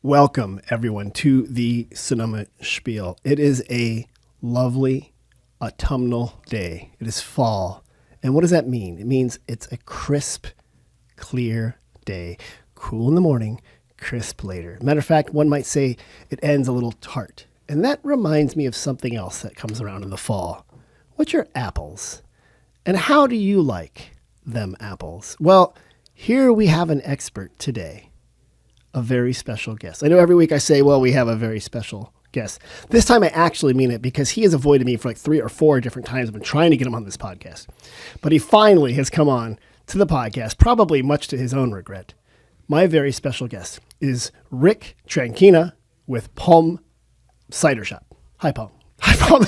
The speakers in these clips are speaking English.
Welcome, everyone, to the Sonoma Spiel. It is a lovely autumnal day. It is fall. And what does that mean? It means it's a crisp, clear day. Cool in the morning, crisp later. Matter of fact, one might say it ends a little tart. And that reminds me of something else that comes around in the fall. What's your apples? And how do you like them apples? Well, here we have an expert today. A very special guest. I know every week I say, well, we have a very special guest. This time I actually mean it because he has avoided me for like 3 or 4 different times. I've been trying to get him on this podcast. But he finally has come on to the podcast, probably much to his own regret. My very special guest is Rick Tranquina with Pomme Cider Shop. Hi, Pomme. Hi, Pomme.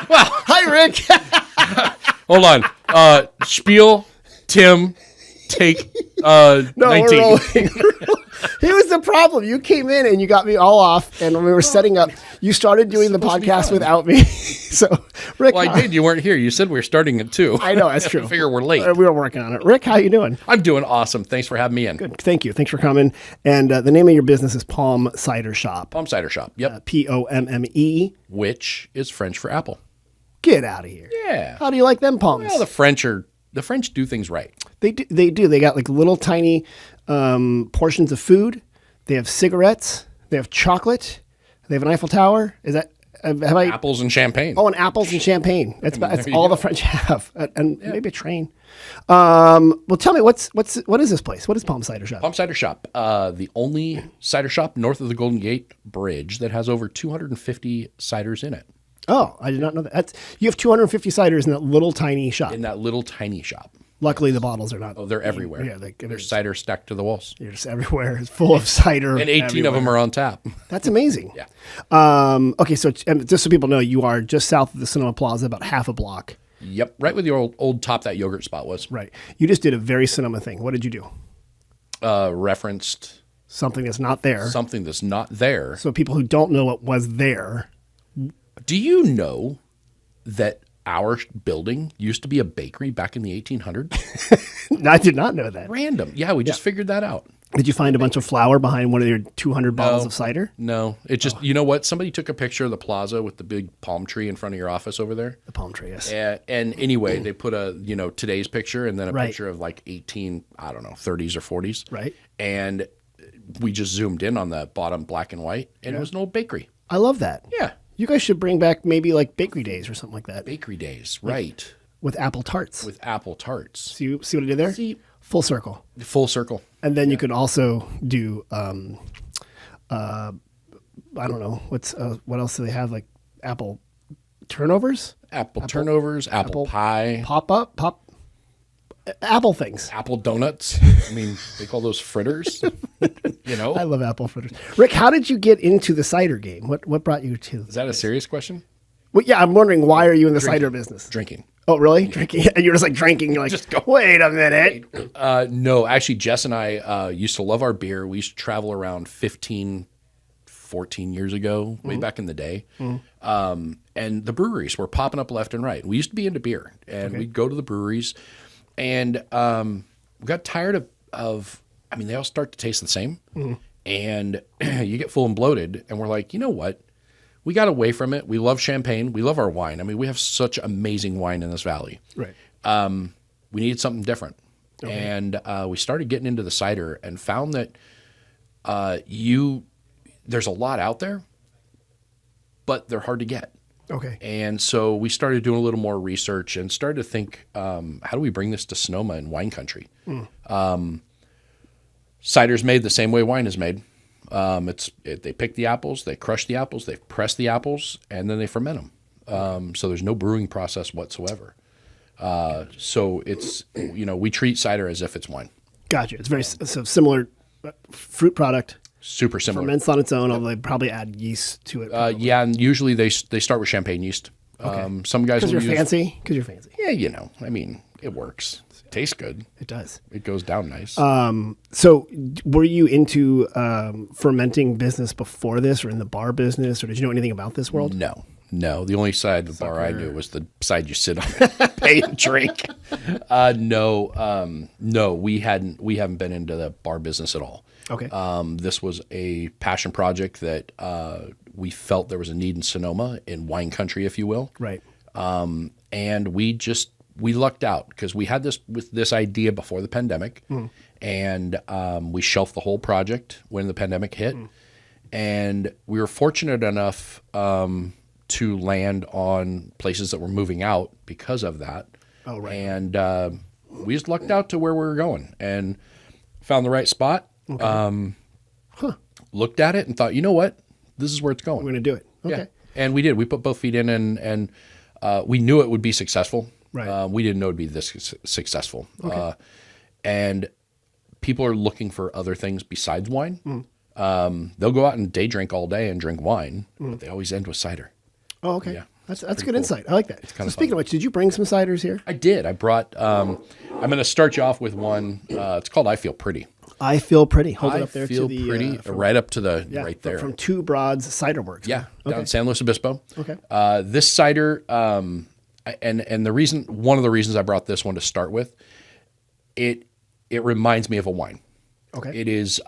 Well, hi, Rick. Hold on. Spiel, Tim, take no, 19. we're rolling. Here was the problem. You came in and you got me all off, and when we were setting up, you started doing the podcast without me. So, Rick. Well, I did. You weren't here. You said we were starting at 2. I know, that's true. I figure we're late. We were working on it. Rick, how you doing? I'm doing awesome. Thanks for having me in. Good. Thank you. Thanks for coming. And the name of your business is Pomme Cider Shop. Pomme Cider Shop. Yep. Pomme. Which is French for apple. Get out of here. Yeah. How do you like them pommes? Well, the French do things right. They do. They got like little tiny portions of food. They have cigarettes. They have chocolate. They have an Eiffel Tower. Is that have I? Apples and champagne. Oh, and apples and champagne. That's all the French have, and maybe a train. Well, tell me what is this place? What is Pomme Cider Shop? Pomme Cider Shop, the only cider shop north of the Golden Gate Bridge that has over 250 ciders in it. Oh, I did not know that. You have 250 ciders in that little tiny shop. In that little tiny shop. Luckily, the bottles are not. Oh, they're everywhere. Yeah, there's cider stacked to the walls. You're just everywhere. It's full of cider. And 18 everywhere. of them are on tap. That's amazing. Yeah. Okay, so just so people know, you are just south of the Sonoma Plaza, about half a block. Yep, right where the old top that yogurt spot was. Right. You just did a very Sonoma thing. What did you do? Referenced something that's not there. Something that's not there. So people who don't know what was there. Do you know that our building used to be a bakery back in the 1800s? I did not know that. Random. Yeah, we just figured that out. Did you find a bunch of flour behind one of your 200 bottles of cider? No. It just, you know what? Somebody took a picture of the plaza with the big palm tree in front of your office over there. The palm tree, yes. And anyway, they put today's picture and then a picture of like 30s or 40s. Right. And we just zoomed in on the bottom black and white, and it was an old bakery. I love that. Yeah. You guys should bring back maybe like bakery days or something like that. Bakery days, right. With apple tarts. With apple tarts. See what I did there? Full circle. Full circle. And then you could also do, I don't know, what else do they have? Like apple turnovers? Apple turnovers, apple pie. Apple things. Apple donuts. I mean, they call those fritters. I love apple fritters. Rick, how did you get into the cider game? What brought you to? Is that a serious question? Well, yeah, I'm wondering, why are you in the cider business? Drinking. Oh, really? Drinking? And you're just like drinking. You're like, just go. Wait a minute. No, actually, Jess and I used to love our beer. We used to travel around 14 years ago, way back in the day. Mm-hmm. And the breweries were popping up left and right. We used to be into beer, and we'd go to the breweries. And we got tired of they all start to taste the same. Mm-hmm. And you get full and bloated. And we're like, you know what? We got away from it. We love champagne. We love our wine. I mean, we have such amazing wine in this valley. Right. We needed something different. Okay. And we started getting into the cider and found that there's a lot out there, but they're hard to get. Okay. And so we started doing a little more research and started to think, how do we bring this to Sonoma and wine country? Cider's made the same way wine is made. They pick the apples, they crush the apples, they press the apples, and then they ferment them. So there's no brewing process whatsoever. So it's, we treat cider as if it's wine. Gotcha. It's very similar fruit product. Super similar. Ferments on its own, although they probably add yeast to it. Yeah, and usually they start with champagne yeast. Okay. Some guys will use... Because you're fancy. Yeah, it works. It tastes good. It does. It goes down nice. So were you into fermenting business before this, or in the bar business, or did you know anything about this world? No. The only side of the bar I knew was the side you sit on, pay and drink. No, we haven't been into the bar business at all. Okay. This was a passion project that we felt there was a need in Sonoma, in wine country, if you will. Right. And we lucked out because we had this idea before the pandemic, and we shelved the whole project when the pandemic hit. And we were fortunate enough to land on places that were moving out because of that. Oh, right. And we just lucked out to where we were going and found the right spot. Okay. Looked at it and thought, you know what? This is where it's going. We're going to do it. Okay. Yeah. And we did. We put both feet in, and we knew it would be successful. Right. We didn't know it would be this successful. Okay. And people are looking for other things besides wine. They'll go out and day drink all day and drink wine, but they always end with cider. Oh, okay. Yeah. That's good insight. I like that. So kinda speaking of which, did you bring some ciders here? I did. I brought, I'm going to start you off with one. It's called I Feel Pretty. I Feel Pretty. Hold it I up there Feel to the Pretty, from- right up to the, yeah, right there. from Two Broads Cider Works. Yeah, Okay. down in San Luis Obispo. Okay. This cider, and one of the reasons I brought this one to start with, it reminds me of a wine. Okay. It is,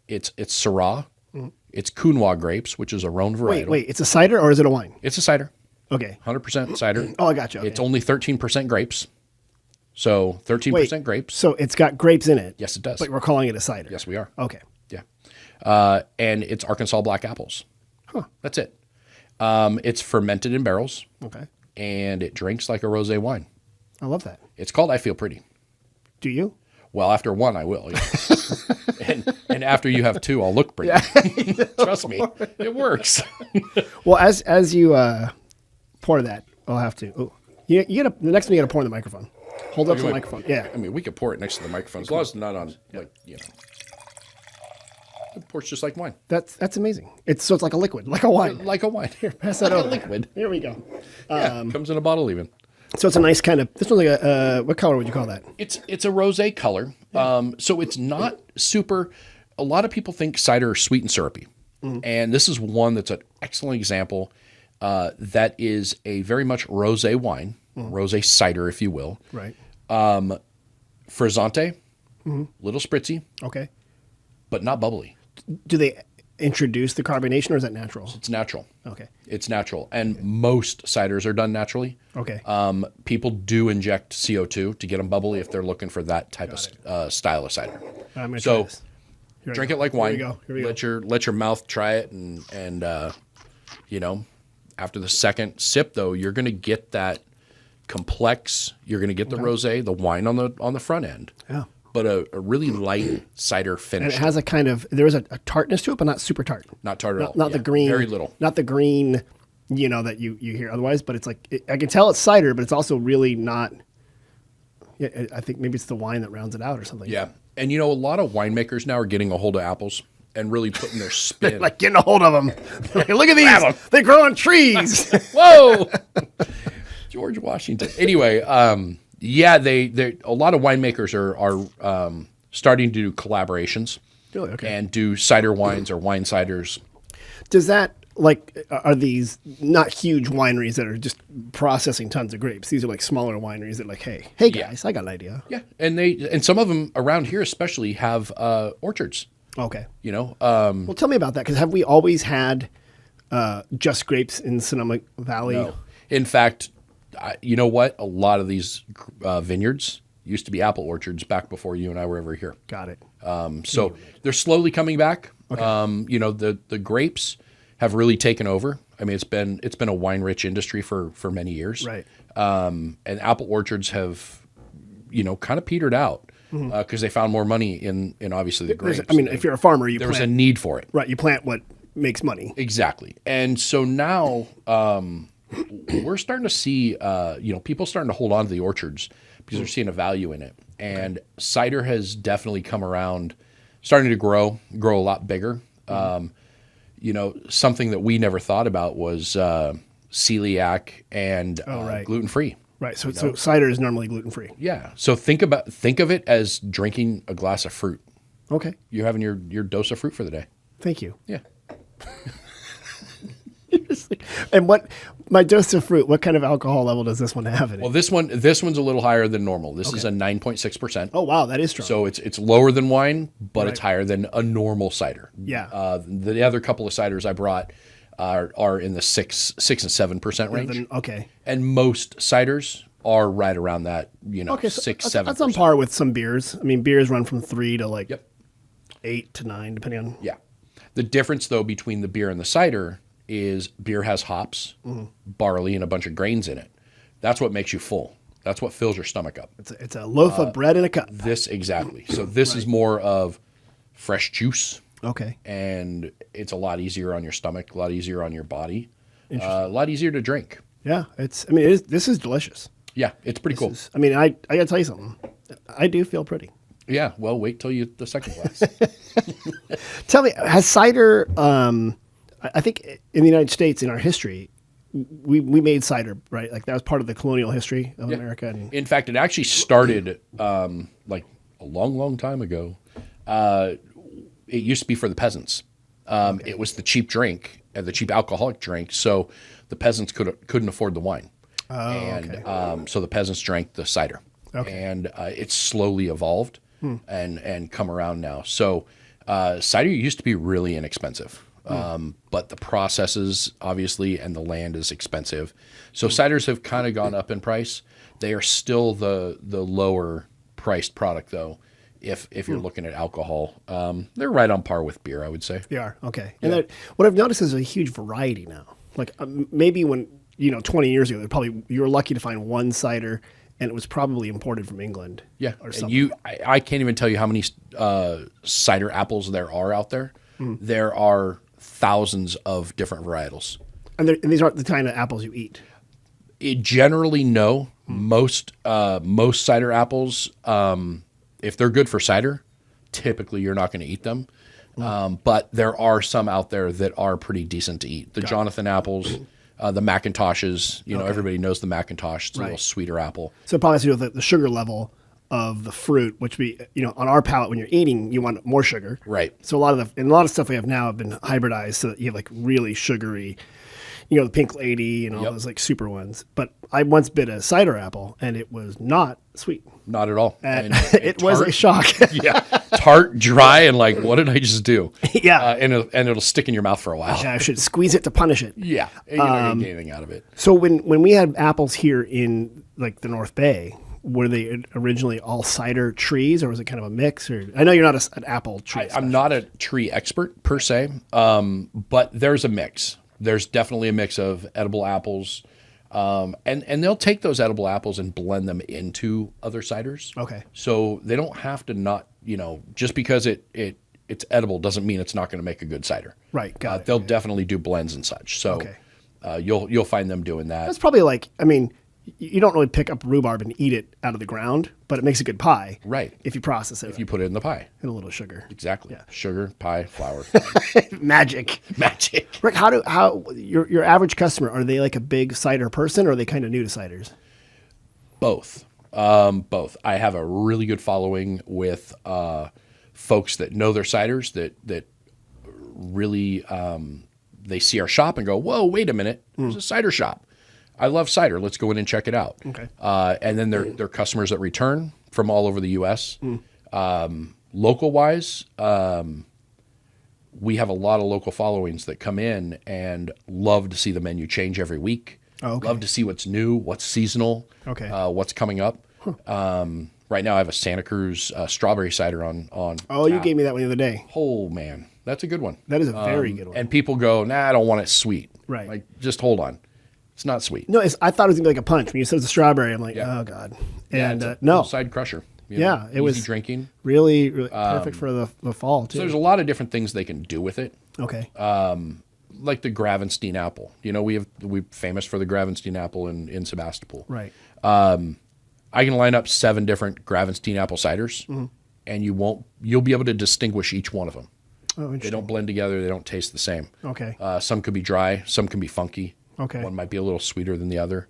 it's Syrah. It's Counois grapes, which is a Rhone varietal. Wait. It's a cider or is it a wine? It's a cider. Okay. 100% cider. Oh, I got you. Okay. It's only 13% grapes. So 13% grapes. So it's got grapes in it. Yes, it does. But we're calling it a cider. Yes, we are. Okay. Yeah. And it's Arkansas black apples. Huh. That's it. It's fermented in barrels. Okay. And it drinks like a rosé wine. I love that. It's called I Feel Pretty. Do you? Well, after one, I will. Yeah. and after you have two, I'll look pretty. Yeah. Trust me, it works. Well, as you pour that, I'll have to. Oh, you gotta. The next one you gotta pour in the microphone. Hold up to the microphone. Yeah. I mean, we could pour it next to the microphone as long as it's not on, like, you know. It pours just like wine. That's amazing. It's like a liquid, like a wine. Like a wine. Here, Pass that like over. a liquid. Here we go. Yeah, comes in a bottle even. So it's a nice kind of. This one's like a. What color would you call that? It's a rosé color. So it's not super. A lot of people think cider is sweet and syrupy, and this is one that's an excellent example. That is a very much rosé wine, rosé cider, if you will. Right. Frizzante, little spritzy, Okay. but not bubbly. Do they introduce the carbonation or is that natural? It's natural. Okay. It's natural, and most ciders are done naturally. Okay. People do inject CO2 to get them bubbly if they're looking for that type of style of cider. I'm gonna try So this. Here I drink go. it like wine. Here we go. Let your mouth try it, and you know, after the second sip though, you're gonna get that complex. You're gonna get the rosé, the wine on the front end. Yeah. But a really light cider And finish. it has a kind of there is a tartness to it, but not super tart. Not tart at all. Not the Yeah, green. Very little. Not the green, that you hear otherwise. But it's like I can tell it's cider, but it's also really not. Yeah, I think maybe it's the wine that rounds it out or something. Yeah. And a lot of winemakers now are getting a hold of apples and really putting their spin. Like getting a hold of them. Like, look at these. They grow on trees. Whoa, George Washington. Anyway, they a lot of winemakers are starting to do collaborations. Really? Okay. And do cider wines or wine ciders. Does that are these not huge wineries that are just processing tons of grapes? These are like smaller wineries that are like, hey guys, I got an idea. Yeah, and some of them around here especially have orchards. Okay. Well, Tell me about that because have we always had just grapes in Sonoma Valley? no. In fact, you know what? A lot of these vineyards used to be apple orchards back before you and I were ever here. Got it. So they're slowly coming back. Okay. The grapes have really taken over. I mean, it's been a wine rich industry for many years. Right. And apple orchards have, kind of petered out because they found more money in obviously the grapes. If you're a farmer, there was a need for it. Right. You plant what makes money. Exactly. And so now we're starting to see, people starting to hold on to the orchards because they're seeing a value in it. And cider has definitely come around, starting to grow a lot bigger. Something that we never thought about was celiac and gluten-free. Right. So cider is normally gluten-free. Yeah. So think of it as drinking a glass of fruit. Okay. You're having your dose of fruit for the day. Thank you. Yeah. And my dose of fruit, what kind of alcohol level does this one have in it? Well, this one's a little higher than normal. This is a 9.6%. Oh, wow, that is strong. So it's lower than wine, but it's higher than a normal cider. Yeah. The other couple of ciders I brought are in the 6 and 7% range. Okay. And most ciders are right around that, Okay, 6, so 7%. that's on par with some beers. I mean, beers run from 3 to like Yep. 8 to 9, depending on. Yeah. The difference, though, between the beer and the cider is beer has hops, barley, and a bunch of grains in it. That's what makes you full. That's what fills your stomach up. It's a loaf of bread in a cup. This, exactly. So this is more of fresh juice, Okay. and it's a lot easier on your stomach, a lot easier on your body, a lot easier to drink. Yeah, this is delicious. Yeah, it's pretty cool. I got to tell you something. I do feel pretty. Yeah, well, wait till the second glass. Tell me, has cider, I think in the United States, in our history, we made cider, right? Like that was part of the colonial history of America. And In fact, it actually started like a long, long time ago. It used to be for the peasants. It was the cheap drink, the cheap alcoholic drink, so the peasants couldn't afford the wine. So the peasants drank the cider. Okay. And it's slowly evolved and come around now. So cider used to be really inexpensive. But the processes, obviously, and the land is expensive. So ciders have kind of gone up in price. They are still the lower priced product, though, if you're looking at alcohol. They're right on par with beer, I would say. they are, okay. And what I've noticed is a huge variety now. Like maybe when, 20 years ago, you were lucky to find one cider, and it was probably imported from England. Yeah, Or and something. I can't even tell you how many cider apples there are out there. There are thousands of different varietals. And these aren't the kind of apples you eat. Generally, no. Most cider apples, if they're good for cider, typically you're not going to eat them. But there are some out there that are pretty decent to eat. The Jonathan apples, the Macintoshes. Everybody knows the Macintosh. It's a little sweeter apple. So it probably has to do with the sugar level of the fruit, which on our palate, when you're eating, you want more sugar. Right. So a lot of stuff we have now have been hybridized so that you have like really sugary, the Pink Lady and all those like super ones. But I once bit a cider apple and it was not sweet. Not at all. And it was a shock. Yeah, tart, dry, and like, what did I just do? Yeah. And it'll stick in your mouth for a while. I should squeeze it to punish it. Yeah, and you're not gonna get anything out of it. So when we had apples here in like the North Bay, were they originally all cider trees, or was it kind of a mix? Or I know you're not an apple tree. I'm not a tree expert per se, but there's a mix. There's definitely a mix of edible apples, and they'll take those edible apples and blend them into other ciders. Okay. So they don't have to not, just because it's edible doesn't mean it's not going to make a good cider. Right. Got it. They'll definitely do blends and such. So you'll find them doing that. That's probably like, you don't really pick up rhubarb and eat it out of the ground, but it makes a good pie. Right. If you process it. If you put it in the pie. And a little sugar. Exactly. Yeah. Sugar, pie, flour. Magic. Magic. Rick, how your average customer, are they like a big cider person, or are they kind of new to ciders? Both. Both. I have a really good following with folks that know their ciders that really they see our shop and go, whoa, wait a minute, there's a cider shop. I love cider. Let's go in and check it out. Okay. And then they're customers that return from all over the U.S. Local wise, we have a lot of local followings that come in and love to see the menu change every week. Oh, okay. Love to see what's new, what's seasonal, Okay. What's coming up. Right now, I have a Santa Cruz strawberry cider on. Oh, you tap. gave me that one the other day. Oh man, that's a good one. That is a very good one. And people go, nah, I don't want it sweet. Right. Like, just hold on. It's not sweet. No, I thought it was gonna be like a punch. When you said it's a strawberry, I'm like, Yeah. oh god. Yeah, And it's a no, little side crusher. Yeah, it easy was drinking. really, really perfect for the fall too. So there's a lot of different things they can do with it. Okay. Like the Gravenstein apple. We're famous for the Gravenstein apple in Sebastopol. Right. I can line up 7 different Gravenstein apple ciders, and you'll be able to distinguish each one of them. Oh, They interesting. don't blend together. They don't taste the same. Okay. Some could be dry. Some can be funky. Okay. One might be a little sweeter than the other.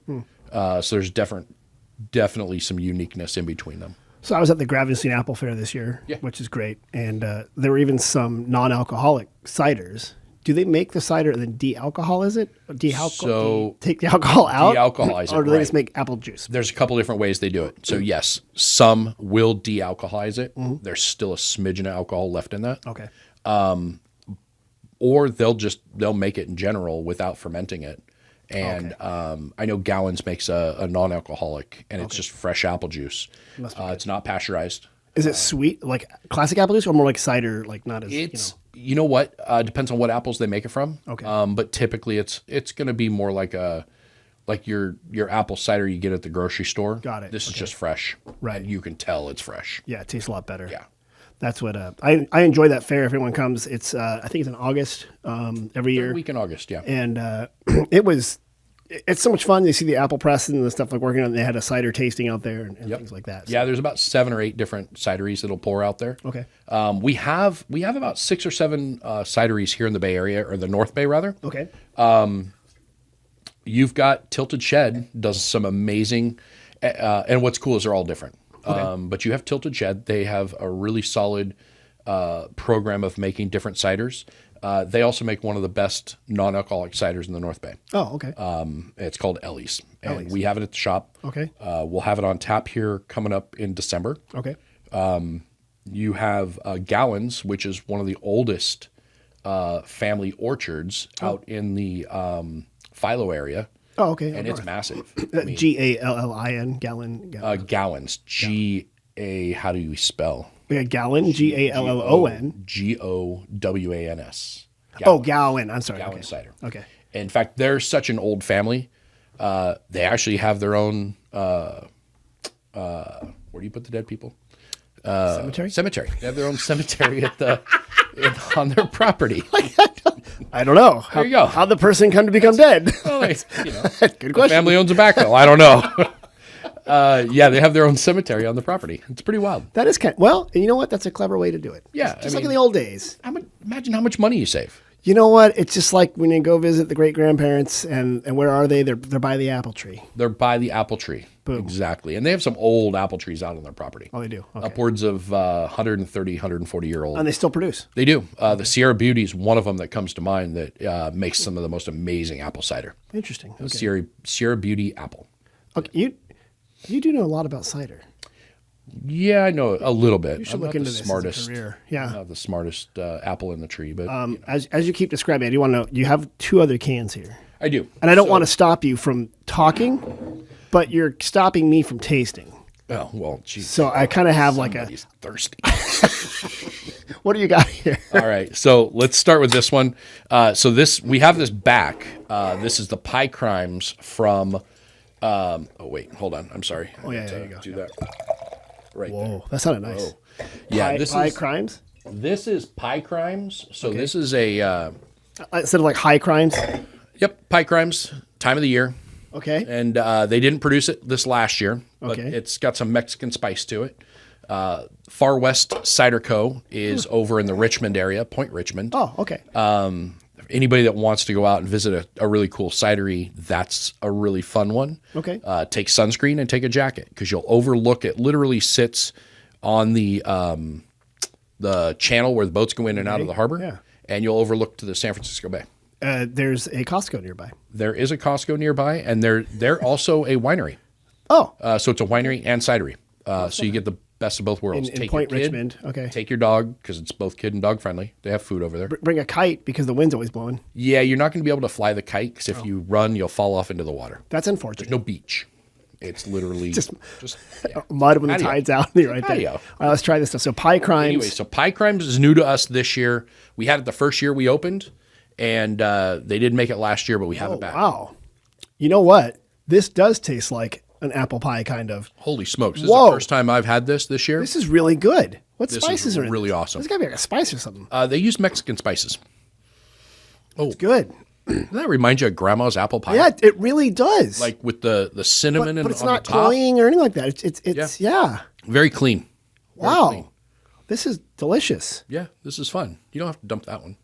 So there's definitely some uniqueness in between them. So I was at the Gravenstein Apple Fair this year, Yeah. which is great, and there were even some non-alcoholic ciders. do they make the cider and then de-alcoholize it? So Take the alcohol out? De-alcoholize it, Or do they right. just make apple juice? There's a couple different ways they do it. So yes, some will de-alcoholize it. There's still a smidgen of alcohol left in that. Okay. Or they'll make it in general without fermenting it. And I know Gowans makes a non-alcoholic, and it's just fresh apple juice. It's not pasteurized. Is it sweet, like classic apple juice, or more like cider, like not as, It's you know what depends on what apples they make it from. Okay. But typically it's going to be more like your apple cider you get at the grocery store. Got it. This is just fresh, Right. And you can tell it's fresh. Yeah, it tastes a lot better. Yeah. That's what I enjoy that fair. If everyone comes, it's I think it's in August every year. Week in August, yeah. And it's so much fun. You see the apple press and the stuff like working on. They had a cider tasting out there and things like that. So. Yeah, there's about 7 or 8 different cideries that'll pour out there. Okay. We have about 6 or 7 cideries here in the Bay Area, or the North Bay rather. Okay. You've got Tilted Shed does some amazing, and what's cool is they're all different. Okay. But you have Tilted Shed. They have a really solid program of making different ciders. They also make one of the best non-alcoholic ciders in the North Bay. Oh, okay. It's called Ellie's, and Ellie's. we have it at the shop. Okay. We'll have it on tap here coming up in December. Okay. You have Gowans, which is one of the oldest family orchards out in the Philo area. Oh, okay. And it's massive. Gallin, gallon. Gowans, G-A, how do you spell? Yeah, gallon, Gallon. Gowans. Oh, Gowan. I'm sorry. Gowan Okay. cider. Okay. In fact, they're such an old family. They actually have their own, where do you put the dead people? Cemetery? Cemetery. They have their own cemetery on their property. I don't know. There you go. How the person come to become dead? Well, Good the question. family owns a backhoe. I don't know. Yeah, they have their own cemetery on the property. It's pretty wild. That is well, and you know what? That's a clever way to do it. Yeah, Just like in the old days. Imagine how much money you save. You know what? It's just like when you go visit the great grandparents, and where are they? They're by the apple tree. They're by the apple tree. Boom. Exactly. And they have some old apple trees out on their property. Oh, they do. Okay. Upwards of 130, 140-year-old. And they still produce. They do. The Sierra Beauty is one of them that comes to mind that makes some of the most amazing apple cider. Interesting. Okay. Sierra Beauty apple. Okay. You do know a lot about cider. Yeah, I know a little bit. You should I'm look not into the this smartest, as a career. Yeah. I'm not the smartest apple in the tree, but As you keep describing, I do want to know. You have 2 other cans here, I do. and I don't want to stop you from talking, but you're stopping me from tasting. Oh well, geez. So I kind of have Somebody's thirsty. What do you got here? All right, so let's start with this one. We have this back. This is the Pie Crimes from. Oh wait, hold on. I'm sorry. Oh yeah, there you go. Do that. Right there. Whoa, that sounded nice. Yeah, Pie crimes This is Pie Crimes. So this is a instead of like high crimes. Pie Crimes time of the year, Okay. and they didn't produce it this last year, but Okay. it's got some Mexican spice to it. Far West Cider Co. is over in the Richmond area, Point Richmond. Oh, okay. Anybody that wants to go out and visit a really cool cidery, that's a really fun one. Okay. Take sunscreen and take a jacket because you'll overlook it. Literally sits on the channel where the boats go in and out of the harbor, Yeah. and you'll overlook to the San Francisco Bay. There's a Costco nearby. There is a Costco nearby, and they're also a winery. Oh, So it's a winery and cidery. So you get the best of both worlds. in Take Point your kid, Richmond. Okay. Take your dog because it's both kid and dog friendly. They have food over there. Bring a kite because the wind's always blowing. Yeah, you're not going to be able to fly the kite because if you run, you'll fall off into the water. That's unfortunate. No beach. It's literally just yeah. Mud when the Patio. tide's out. You're right there. Patio. All right, let's try this stuff. So pie crimes. Anyway, so Pie Crimes is new to us this year. We had it the first year we opened, and they did make it last year, but we have it back. Wow. You know what? This does taste like an apple pie kind of. Holy smokes. This Whoa. is the first time I've had this year. This is really good. What This spices is are in really this? awesome. There's got to be like a spice or something. They use Mexican spices. It's good. Doesn't that remind you of Grandma's apple pie? Yeah, it really does. Like with the cinnamon but and it's on not the top. cloying or anything like that. It's yeah. Very clean. Very Wow. clean. This is delicious. Yeah, this is fun. You don't have to dump that one.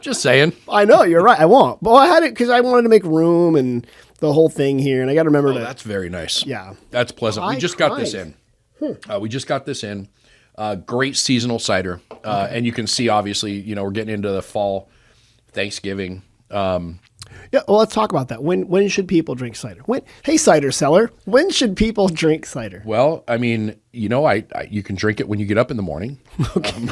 Just saying. I know, you're right. I won't. Well, I had it because I wanted to make room and the whole thing here. And I got to remember Oh, to. that's very nice. Yeah. That's pleasant. Pie We just got this Crimes. in. We just got this in. Great seasonal cider. And you can see, obviously, we're getting into the fall, Thanksgiving. Yeah, well, let's talk about that. When should people drink cider? Hey, cider seller, when should people drink cider? Well, I mean, you can drink it when you get up in the morning. Okay.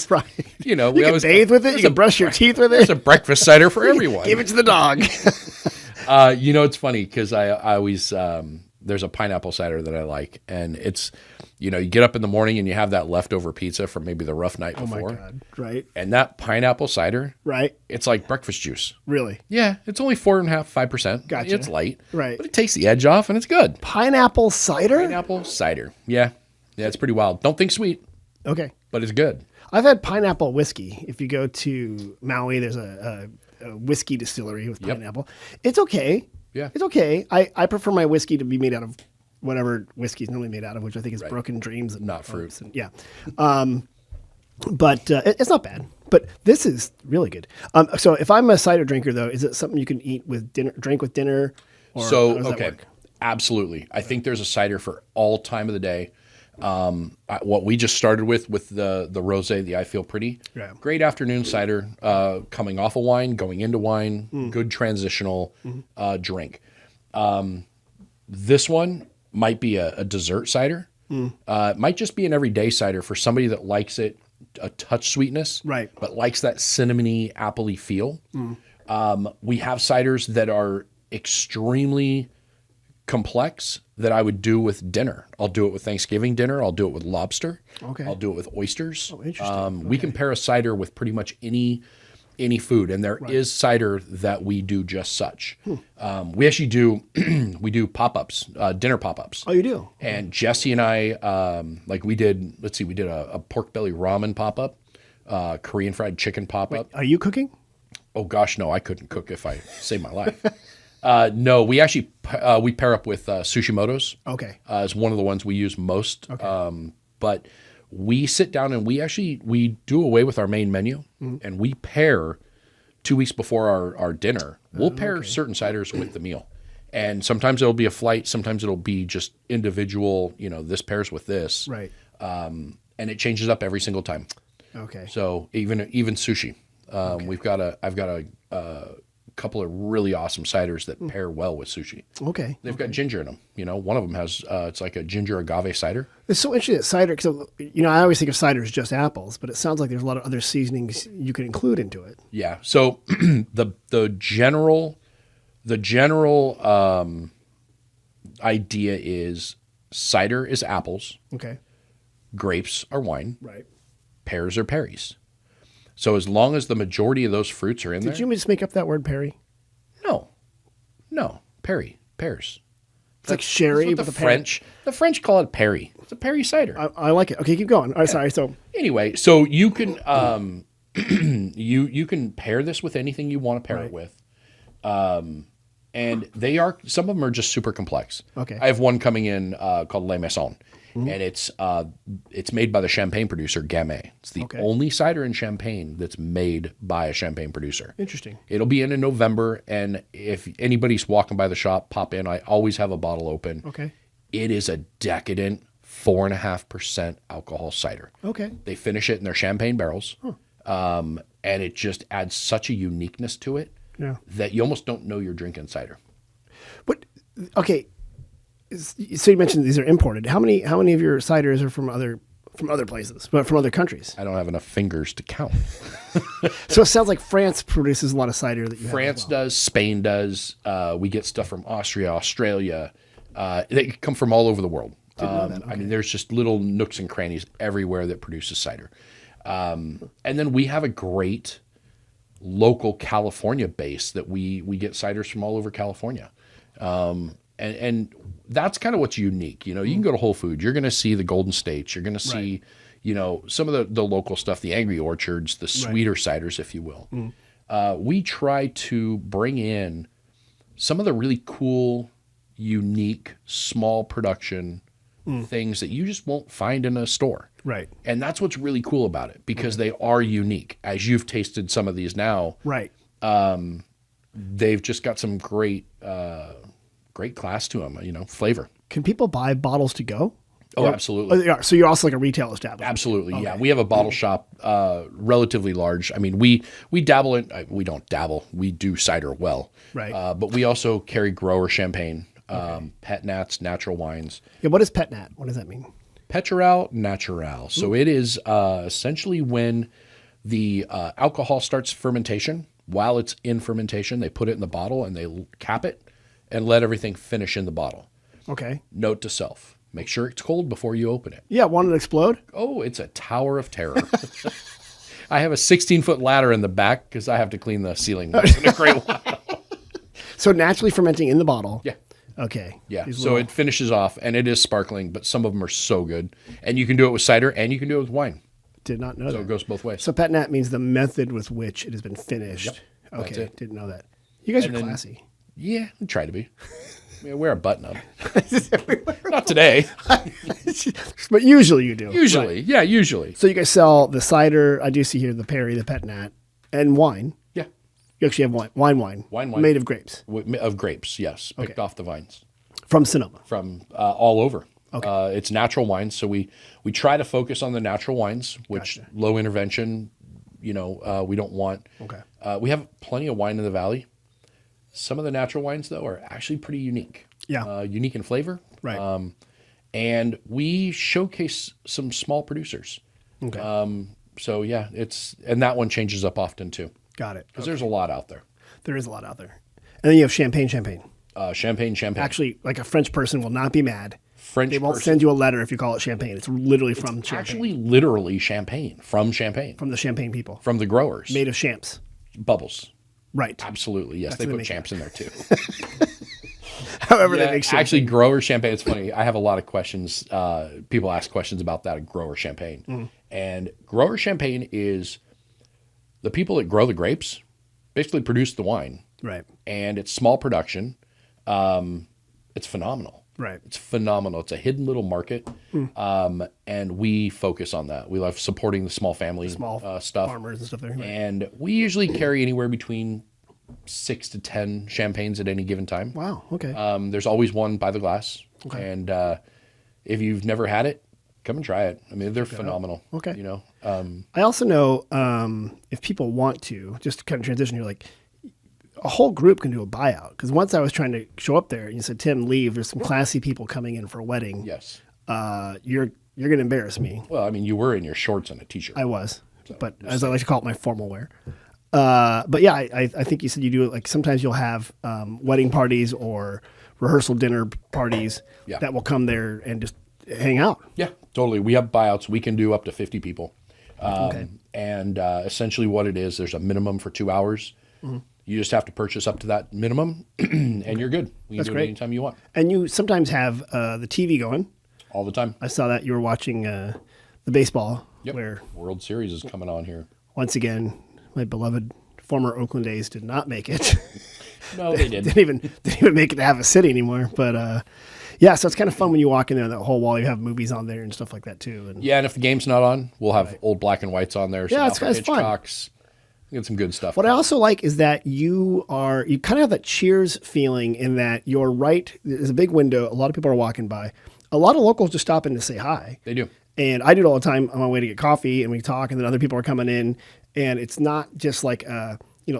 Right. You can bathe with it. You can brush your teeth with it. It's a breakfast cider for everyone. Give it to the dog. It's funny because I always there's a pineapple cider that I like, and it's you get up in the morning and you have that leftover pizza from maybe the rough night before. Oh my God! Right. And that pineapple cider, right? It's like breakfast juice. Really? Yeah, it's only 4.5%. Gotcha. It's light, right? But it takes the edge off, and it's good. Pineapple cider. Pineapple cider. Yeah, it's pretty wild. Don't think sweet. Okay. But it's good. I've had pineapple whiskey. If you go to Maui, there's a whiskey distillery with pineapple. Yep. It's okay. Yeah. It's okay. I prefer my whiskey to be made out of whatever whiskey is normally made out of, which I think is broken dreams and not fruit. And, yeah. But it's not bad. But this is really good. So if I'm a cider drinker, though, is it something you can eat with dinner, drink with dinner? Or how does that work? Absolutely. I think there's a cider for all time of the day. What we just started with the rosé, the I Feel Pretty. Yeah. Great afternoon cider, coming off of wine, going into wine, good transitional drink. This one might be a dessert cider. It might just be an everyday cider for somebody that likes it a touch sweetness, right? But likes that cinnamony, appley feel. We have ciders that are extremely complex that I would do with dinner. I'll do it with Thanksgiving dinner. I'll do it with lobster. Okay. I'll do it with oysters. Oh, interesting. We can pair a cider with pretty much any food, and there is cider that we do just such. We actually do we do pop-ups, dinner pop-ups. Oh, you do? And Jesse and I, we did a pork belly ramen pop-up, Korean fried chicken pop-up. Are you cooking? Oh gosh, no, I couldn't cook if I saved my life. No, we actually we pair up with Sushimoto's. Okay. It's one of the ones we use most. Okay. But we sit down and we do away with our main menu, and we pair 2 weeks before our dinner. We'll pair certain ciders with the meal. And sometimes it'll be a flight. Sometimes it'll be just individual, this pairs with this. Right. And it changes up every single time. Okay. So even sushi. I've got a couple of really awesome ciders that pair well with sushi. Okay. They've got ginger in them. One of them has, it's like a ginger agave cider. It's so interesting that cider, because, I always think of cider as just apples, but it sounds like there's a lot of other seasonings you can include into it. Yeah. So the general idea is cider is apples. Okay. Grapes are wine. Right. Pears are perries. So as long as the majority of those fruits are in there. Did you just make up that word, perry? No. Perry. Pears. It's like sherry, but the French call it perry. It's a perry cider. I like it. Okay, keep going. All right, sorry. So anyway, so you can you can pair this with anything you want to pair it with. And some of them are just super complex. Okay. I have one coming in called Le Maison. And it's made by the Champagne producer Gamay. It's the only cider in Champagne that's made by a Champagne producer. Interesting. It'll be in November, and if anybody's walking by the shop, pop in. I always have a bottle open. Okay. It is a decadent 4.5% alcohol cider. Okay. They finish it in their Champagne barrels, and it just adds such a uniqueness to it that you almost don't know you're drinking cider. But okay. So you mentioned these are imported. How many of your ciders are from other places, but from other countries? I don't have enough fingers to count. So it sounds like France produces a lot of cider that you France have as well. does, Spain does. We get stuff from Austria, Australia. They come from all over the world. Didn't know that. Okay. I mean, there's just little nooks and crannies everywhere that produces cider. And then we have a great local California base that we get ciders from all over California. And that's kind of what's unique. You can go to Whole Foods. You're going to see the Golden States. You're going to see, some of the local stuff, the Angry Orchards, the sweeter ciders, if you will. We try to bring in some of the really cool, unique, small production things that you just won't find in a store. Right. And that's what's really cool about it, because they are unique. As you've tasted some of these now, right. They've just got some great class to them, flavor. Can people buy bottles to go? Oh, absolutely. Yeah, so you're also like a retail establishment. Absolutely, yeah. We have a bottle shop, relatively large. I mean, we dabble in. We don't dabble. We do cider well, Right. But we also carry grower champagne, pet-nats, natural wines. Yeah, what is pet-nat? What does that mean? Petroral natural. So it is essentially when the alcohol starts fermentation. While it's in fermentation, they put it in the bottle and they cap it and let everything finish in the bottle. Okay. Note to self: make sure it's cold before you open it. Yeah, want it to explode? Oh, it's a tower of terror. I have a 16-foot ladder in the back because I have to clean the ceiling once in a great while. So naturally fermenting in the bottle. Yeah. Okay. Yeah. These So it finishes off, and it is sparkling, but some of them are so good. And you can do it with cider, and you can do it with wine. did not know So that. it goes both ways. So pet-nat means the method with which it has been finished. Yep, that's Okay, it. didn't know that. You guys are then- classy. Yeah, we try to be. I mean, wear a button up. Not today. But usually you do. Usually. Yeah, usually. So you guys sell the cider. I do see here the Perry, the pet-nat, and wine. Yeah. You actually have wine. Wine. Made of grapes Of grapes, yes. Picked Okay. off the vines from Sonoma. from all over. Okay. It's natural wines, so we try to focus on the natural wines, which Gotcha. low intervention, we don't want. Okay. We have plenty of wine in the valley. Some of the natural wines, though, are actually pretty unique. Yeah. Unique in flavor. Right. And we showcase some small producers. Okay. So yeah, and that one changes up often too, Got it. because there's a lot out there. There is a lot out there. And then you have champagne. Champagne. Actually, like a French person will not be mad. French They won't person. send you a letter if you call it champagne. It's literally from champagne. Actually, literally champagne, from From the champagne people. the growers. Made of champs. Bubbles. Right. Absolutely, yes. That's They what they put make champs in there too. However Yeah, they make champagne. actually, grower champagne. It's funny. I have a lot of questions. People ask questions about that grower champagne, Mm. and grower champagne is the people that grow the grapes basically produce the wine, Right. and it's small production. It's phenomenal. Right. It's phenomenal. It's a hidden little market, and we focus on that. We love supporting the small family Small stuff, farmers and stuff there. Right. and we usually carry anywhere between 6 to 10 champagnes at any given time. Wow. Okay. There's always one by the glass, Okay. and if you've never had it, come and try it. I mean, they're phenomenal. Okay. I I also know if people want to, just to kind of transition here, like a whole group can do a buyout. Because once I was trying to show up there and you said, Tim, leave. There's some classy people coming in for a wedding. yes. You're going to embarrass me. Well, I mean, you were in your shorts and a t-shirt. I was, but as I like to call it, my formal wear. But yeah, I think you said you do it like sometimes you'll have wedding parties or rehearsal dinner parties Yeah. that will come there and just hang out. Yeah, totally. We have buyouts. We can do up to 50 people. Okay. And essentially what it is, there's a minimum for 2 hours. Mm-hmm. You just have to purchase up to that minimum, and you're good. You can That's do great. it anytime you want, And you sometimes have the TV going. all the time. I saw that you were watching the baseball Yep. where World Series is coming on here. once again, my beloved former Oakland A's did not make it. No, they did. didn't even make it to have a city anymore. But yeah, so it's kind of fun when you walk in there, that whole wall, you have movies on there and stuff like that too. And Yeah, and if the game's not on, we'll have old black and whites on there. Some Yeah, it's Alfred fun. Hitchcocks. Get some good stuff. what I also like is that you kind of have that Cheers feeling in that you're right. There's a big window. A lot of people are walking by. A lot of locals just stop in to say hi. They do. And I do it all the time on my way to get coffee, and we talk, and then other people are coming in, and it's not just like,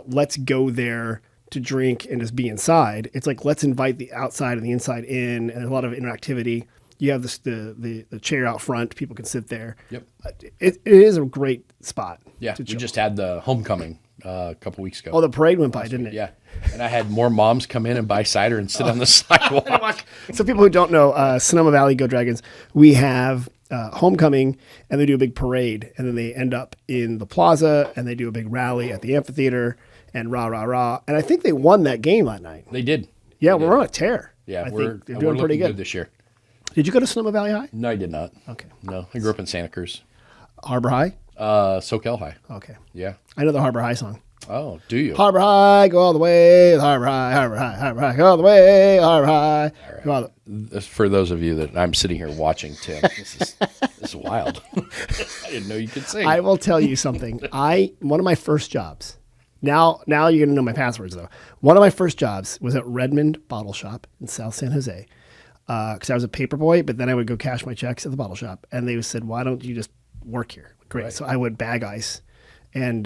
let's go there to drink and just be inside. It's like, let's invite the outside and the inside in, and there's a lot of interactivity. You have this, the chair out front, people can sit there. Yep. It is a great spot. Yeah, to we chill. just had the homecoming a couple weeks ago. Oh, the parade went by, didn't it? Yeah, and I had more moms come in and buy cider and sit on the sidewalk. So people who don't know, Sonoma Valley Go Dragons, we have homecoming, and they do a big parade, and then they end up in the plaza, and they do a big rally at the amphitheater, and rah, rah, rah. And I think they won that game that night. They did. Yeah, we're on a tear. Yeah, I we're think they're we're doing pretty looking good. this year. Did you go to Sonoma Valley High? No, I did not. Okay. No, I grew up in Santa Cruz. Harbor High? SoCal High. Okay. Yeah. I know the Harbor High song. Oh, do you? Harbor High, go all the way. Harbor High, Harbor High, Harbor High, go all the way. Harbor High. Go all the- For those of you that I'm sitting here watching, Tim, this is wild. I didn't know you could sing. I will tell you something. One of my first jobs. Now you're gonna know my passwords though. One of my first jobs was at Redmond Bottle Shop in South San Jose. because I was a paper boy, but then I would go cash my checks at the bottle shop. And they said, why don't you just work here? Great. Right. So I would bag ice. And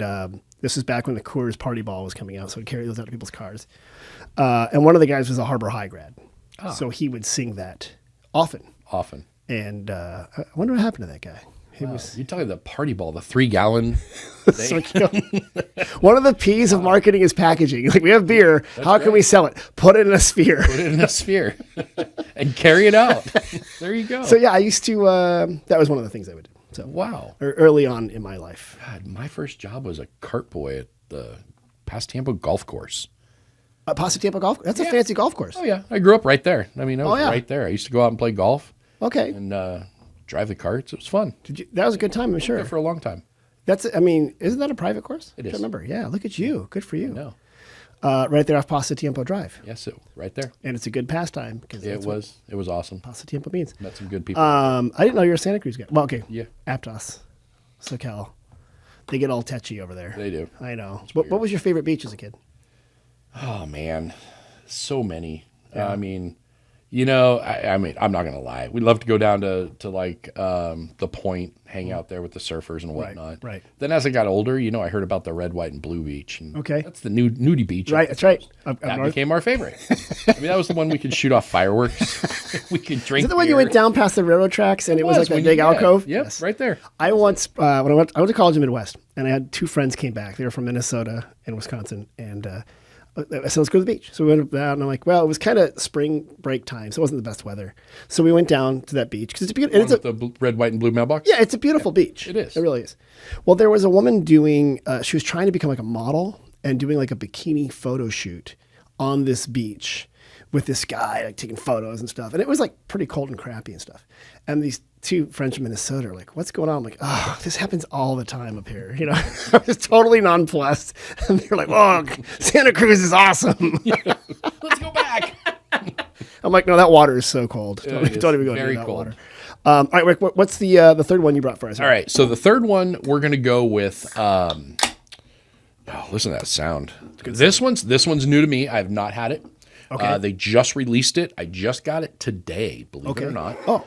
this was back when the Coors Party Ball was coming out. So I'd carry those out to people's cars. And one of the guys was a Harbor High grad. Oh. So he would sing that often. And I wonder what happened to that guy. Wow. You're talking the Party Ball, the 3-gallon. So, one of the P's of marketing is packaging. Like, we have beer. How can we sell it? Put it in a sphere. Put it in a sphere and carry it out. There you go. So yeah, I used to. That was one of the things I would do. So wow. Early on in my life. God, my first job was a cart boy at the Pasatiempo golf course. Pasatiempo golf. That's a fancy golf course. Oh yeah, I grew up right there. I mean, I was right there. I used to go out and play golf. Okay. And drive the carts. It was fun. That was a good time, I'm sure. There for a long time. I mean, isn't that a private course? It is. I remember. Yeah, look at you. Good for you. No. Right there off Pasatiempo Drive. Yes, right there. And it's a good pastime. It was awesome. Pasatiempo means. Met some good people. I didn't know you were a Santa Cruz guy. Well, okay. Yeah. Aptos, SoCal. They get all tetchy over there. They do. I know. What was your favorite beach as a kid? Oh, man. So many. Yeah. I mean, I mean, I'm not going to lie. We'd love to go down to like the Point, hang out there with the surfers and whatnot. Right. Then as I got older, I heard about the red, white, and blue beach. And that's the nudie beach. Right, that's right. That became our favorite. I mean, that was the one we could shoot off fireworks. We could drink. Is it the one you went down past the railroad tracks and it was like that big alcove? Yep, yes. Right there. I once, when I went to college in the Midwest, and I had two friends came back. They were from Minnesota and Wisconsin, and I said, let's go to the beach. So we went out, and I'm like, well, it was kind of spring break time, so it wasn't the best weather. So we went down to that beach because it's the red, white, and blue mailbox. Yeah, it's a beautiful beach. It is. It really is. Well, there was a woman doing. She was trying to become like a model and doing like a bikini photo shoot on this beach with this guy, like taking photos and stuff. And it was like pretty cold and crappy and stuff. And these two friends from Minnesota are like, what's going on? I'm like, oh, this happens all the time up here. I was totally nonplussed. And they're like, oh, Santa Cruz is awesome. Let's go back. I'm like, no, that water is so cold. Don't even go near that water. All right, Rick, what's the third one you brought for us? All right, so the third one we're going to go with, listen to that sound. This one's new to me. I have not had it. Okay. They just released it. I just got it today, believe it or not. Oh.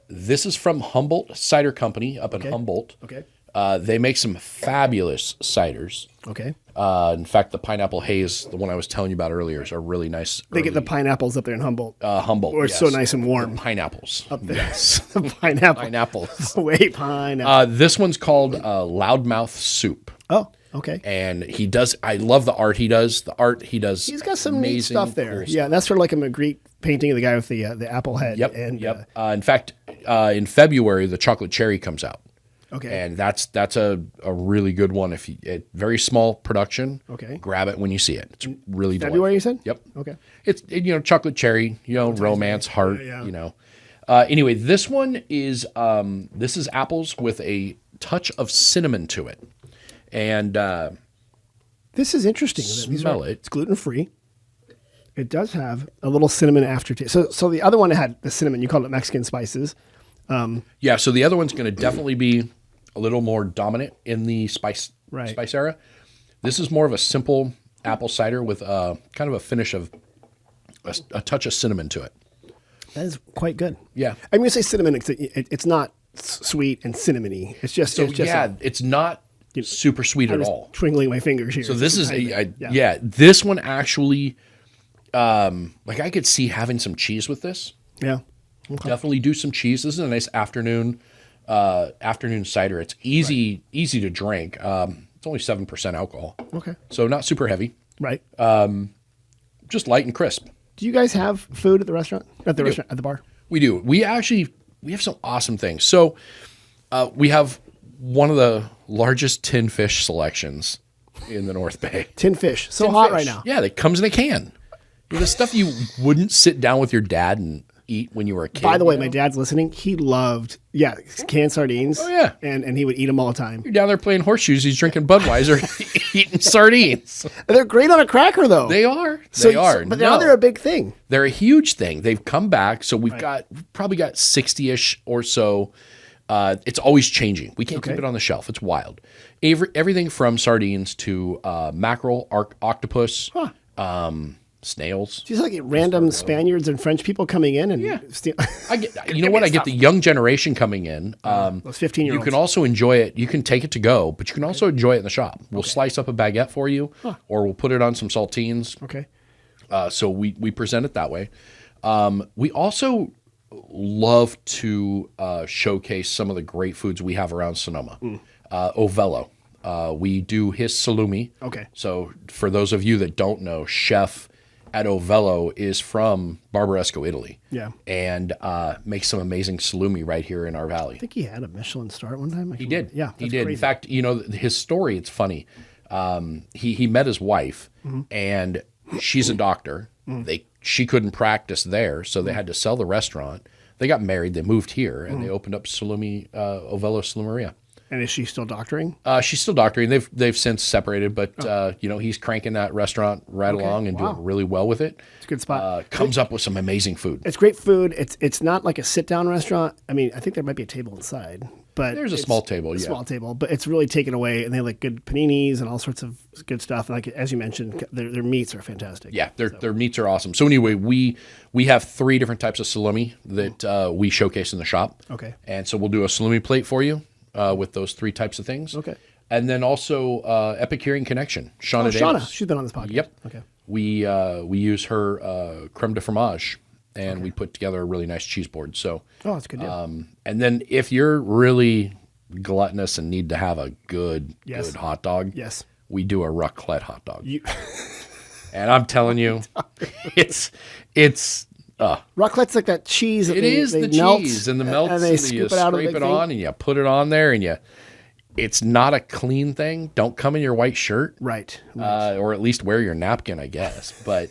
This is from Humboldt Cider Company up in Humboldt. Okay. They make some fabulous ciders. Okay. In fact, the pineapple haze, the one I was telling you about earlier, is a really nice. They get the pineapples up there in Humboldt. Humboldt, or it's so nice and warm. The pineapples up there. Yes, the pineapple. Pineapples. Wait, pineapple. This one's called Loudmouth Soup. Oh. Okay. And I love the art he does. He's got some neat stuff there. Cool that's sort of like a Magritte painting of the guy with the apple head. Yep. In fact, in February, the chocolate cherry comes out. Okay. And that's a really good one. Very small production. Okay. Grab it when you see it. It's really February, you said? Yep. Okay. It's chocolate cherry, romance, heart, Anyway, this one is this is apples with a touch of cinnamon to it. And this is interesting. Smell it. It's gluten-free. It does have a little cinnamon aftertaste. So the other one had the cinnamon. You called it Mexican spices. So the other one's going to definitely be a little more dominant in the spice era. This is more of a simple apple cider with kind of a finish of a touch of cinnamon to it. That is quite good. Yeah. I'm going to say cinnamon. It's not sweet and cinnamony. It's just it's not super sweet at all. Twinkling my fingers here. So this is this one actually, like I could see having some cheese with this. Yeah. Okay. Definitely do some cheese. This is a nice afternoon cider. It's easy to drink. It's only 7% alcohol. Okay. So not super heavy. Right. Just light and crisp. Do you guys have food at the restaurant? At the bar? We do. We have some awesome things. So we have one of the largest tin fish selections in the North Bay. Tin fish. So hot right now. Yeah, it comes in a can. The stuff you wouldn't sit down with your dad and eat when you were a kid. By the way, my dad's listening. He loved, canned sardines. Oh, yeah. And he would eat them all the time. You're down there playing horseshoes. He's drinking Budweiser, eating sardines. They're great on a cracker, though. They are. But now they're a big thing. They're a huge thing. They've come back. So we've probably got 60-ish or so. It's always changing. We can't keep it on the shelf. It's wild. Everything from sardines to mackerel, octopus, snails. Just like random Spaniards and French people coming in and steal. I get, you know what? I get the young generation coming in. Those 15-year-olds. You can also enjoy it. You can take it to go, but you can also enjoy it in the shop. We'll slice up a baguette for you, or we'll put it on some saltines. Okay. So we present it that way. We also love to showcase some of the great foods we have around Sonoma. Ovello. We do his salumi. Okay. So for those of you that don't know, chef at Ovello is from Barbaresco, Italy. Yeah. And makes some amazing salumi right here in our valley. I think he had a Michelin star at one time. He did. Yeah. He did. Crazy. In fact, you know, his story, it's funny. He met his wife and she's a doctor. She couldn't practice there, so they had to sell the restaurant. They got married, they moved here, and they opened up Salumi, Ovello Salumeria. And is she still doctoring? She's still doctoring. They've since separated, but you know, he's cranking that restaurant right along and doing really well with it. It's a good spot. Comes up with some amazing food. It's great food. It's not like a sit-down restaurant. I mean, I think there might be a table inside, but There's a small table, small table, but it's really taken away, and they have like good paninis and all sorts of good stuff. And like as you mentioned, their meats are fantastic. Yeah, their meats are awesome. So anyway, we have 3 different types of salumi that we showcase in the shop. Okay. And so we'll do a salumi plate for you with those 3 types of things. Okay. And then also Epicurean Connection, Shauna Davis. Shauna, she's been on this podcast. Yep. Okay. We use her creme de fromage, and we put together a really nice cheese board. So That's a good deal. and then if you're really gluttonous and need to have a good hot dog, Yes. we do a raclette hot dog. And I'm telling you, it's Raclette's like that cheese. That it is the melt, cheese and the melts, and they and scoop you it out of the scrape big it thing. on, and you put it on there, and it's not a clean thing. Don't come in your white shirt, Right. or at least wear your napkin, I guess. But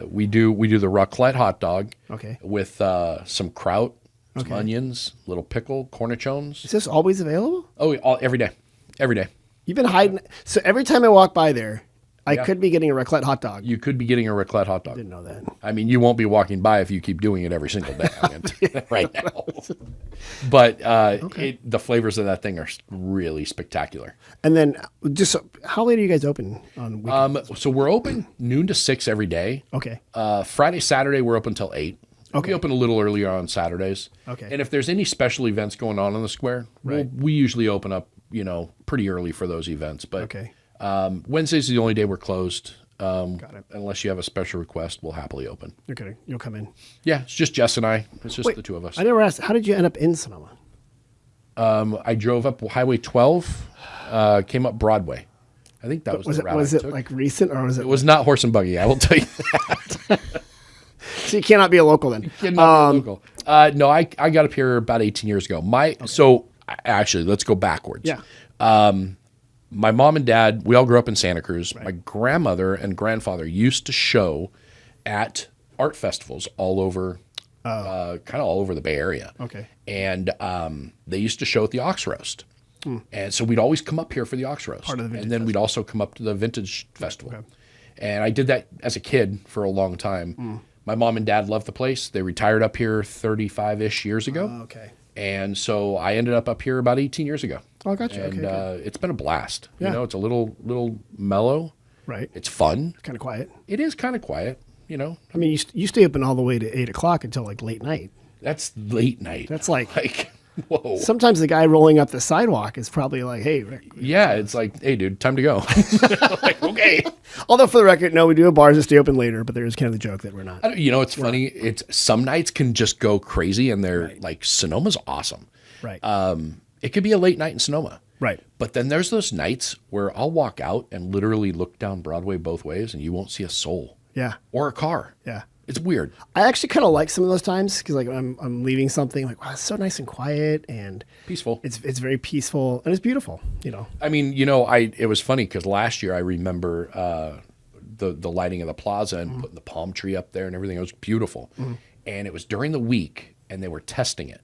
we do the raclette hot dog, Okay. with some kraut, some onions, little pickle, cornichones. Is this always available? Oh, every day. You've been hiding. So every time I walk by there, I could be getting a raclette hot dog. You could be getting a raclette hot dog. Didn't know that. I mean, you won't be walking by if you keep doing it every single day. I'm gonna tell you that right now. But the flavors of that thing are really spectacular. And then just how late are you guys open on weekends? So we're open noon to 6 every day. Okay. Friday, Saturday, we're open till 8. Okay. We open a little earlier on Saturdays. Okay. And if there's any special events going on in the square, we usually open up, pretty early for those events. But Okay. Wednesday's the only day we're closed. Got it. Unless you have a special request, we'll happily open. Okay. You'll come in. Yeah, it's just Jess and I. It's just the 2 of us. I never asked, how did you end up in Sonoma? I drove up Highway 12, came up Broadway. I think that was the route Was I it took. like recent or was it? It was not horse and buggy, I will tell you that. So you cannot be a local then. Cannot be local. No, I got up here about 18 years ago. So actually, let's go backwards. Yeah. My mom and dad, we all grew up in Santa Cruz. My grandmother and grandfather used to show at art festivals all over, kind of all over the Bay Area. Okay. And they used to show at the Ox Roast. And so we'd always come up here for the Ox Roast. Part of the Vintage and then we'd also come up to the Vintage Festival. Okay. And I did that as a kid for a long time. My mom and dad loved the place. They retired up here 35-ish years ago. Okay. And so I ended up here about 18 years ago. Oh, gotcha. And Okay, it's been a blast. Yeah. It's a little mellow. Right. It's fun. Kind of quiet. It is kind of quiet, I mean, you stay open all the way to 8 o'clock until like late night. That's late night. That's like whoa. Sometimes the guy rolling up the sidewalk is probably like, hey, Rick. Yeah, it's like, hey, dude, time to go. Like, okay. Although for the record, no, we do have bars that stay open later, but there is kind of the joke that we're not. It's funny. It's some nights can just go crazy, and they're like, Sonoma's awesome. Right. It could be a late night in Sonoma. Right. But then there's those nights where I'll walk out and literally look down Broadway both ways, and you won't see a soul. Yeah. Or a car. Yeah. It's weird. I actually kind of like some of those times because like I'm leaving something like, wow, it's so nice and quiet and peaceful. It's very peaceful and it's beautiful. I mean, it was funny because last year I remember the lighting of the plaza and putting the palm tree up there and everything. It was beautiful, and it was during the week and they were testing it.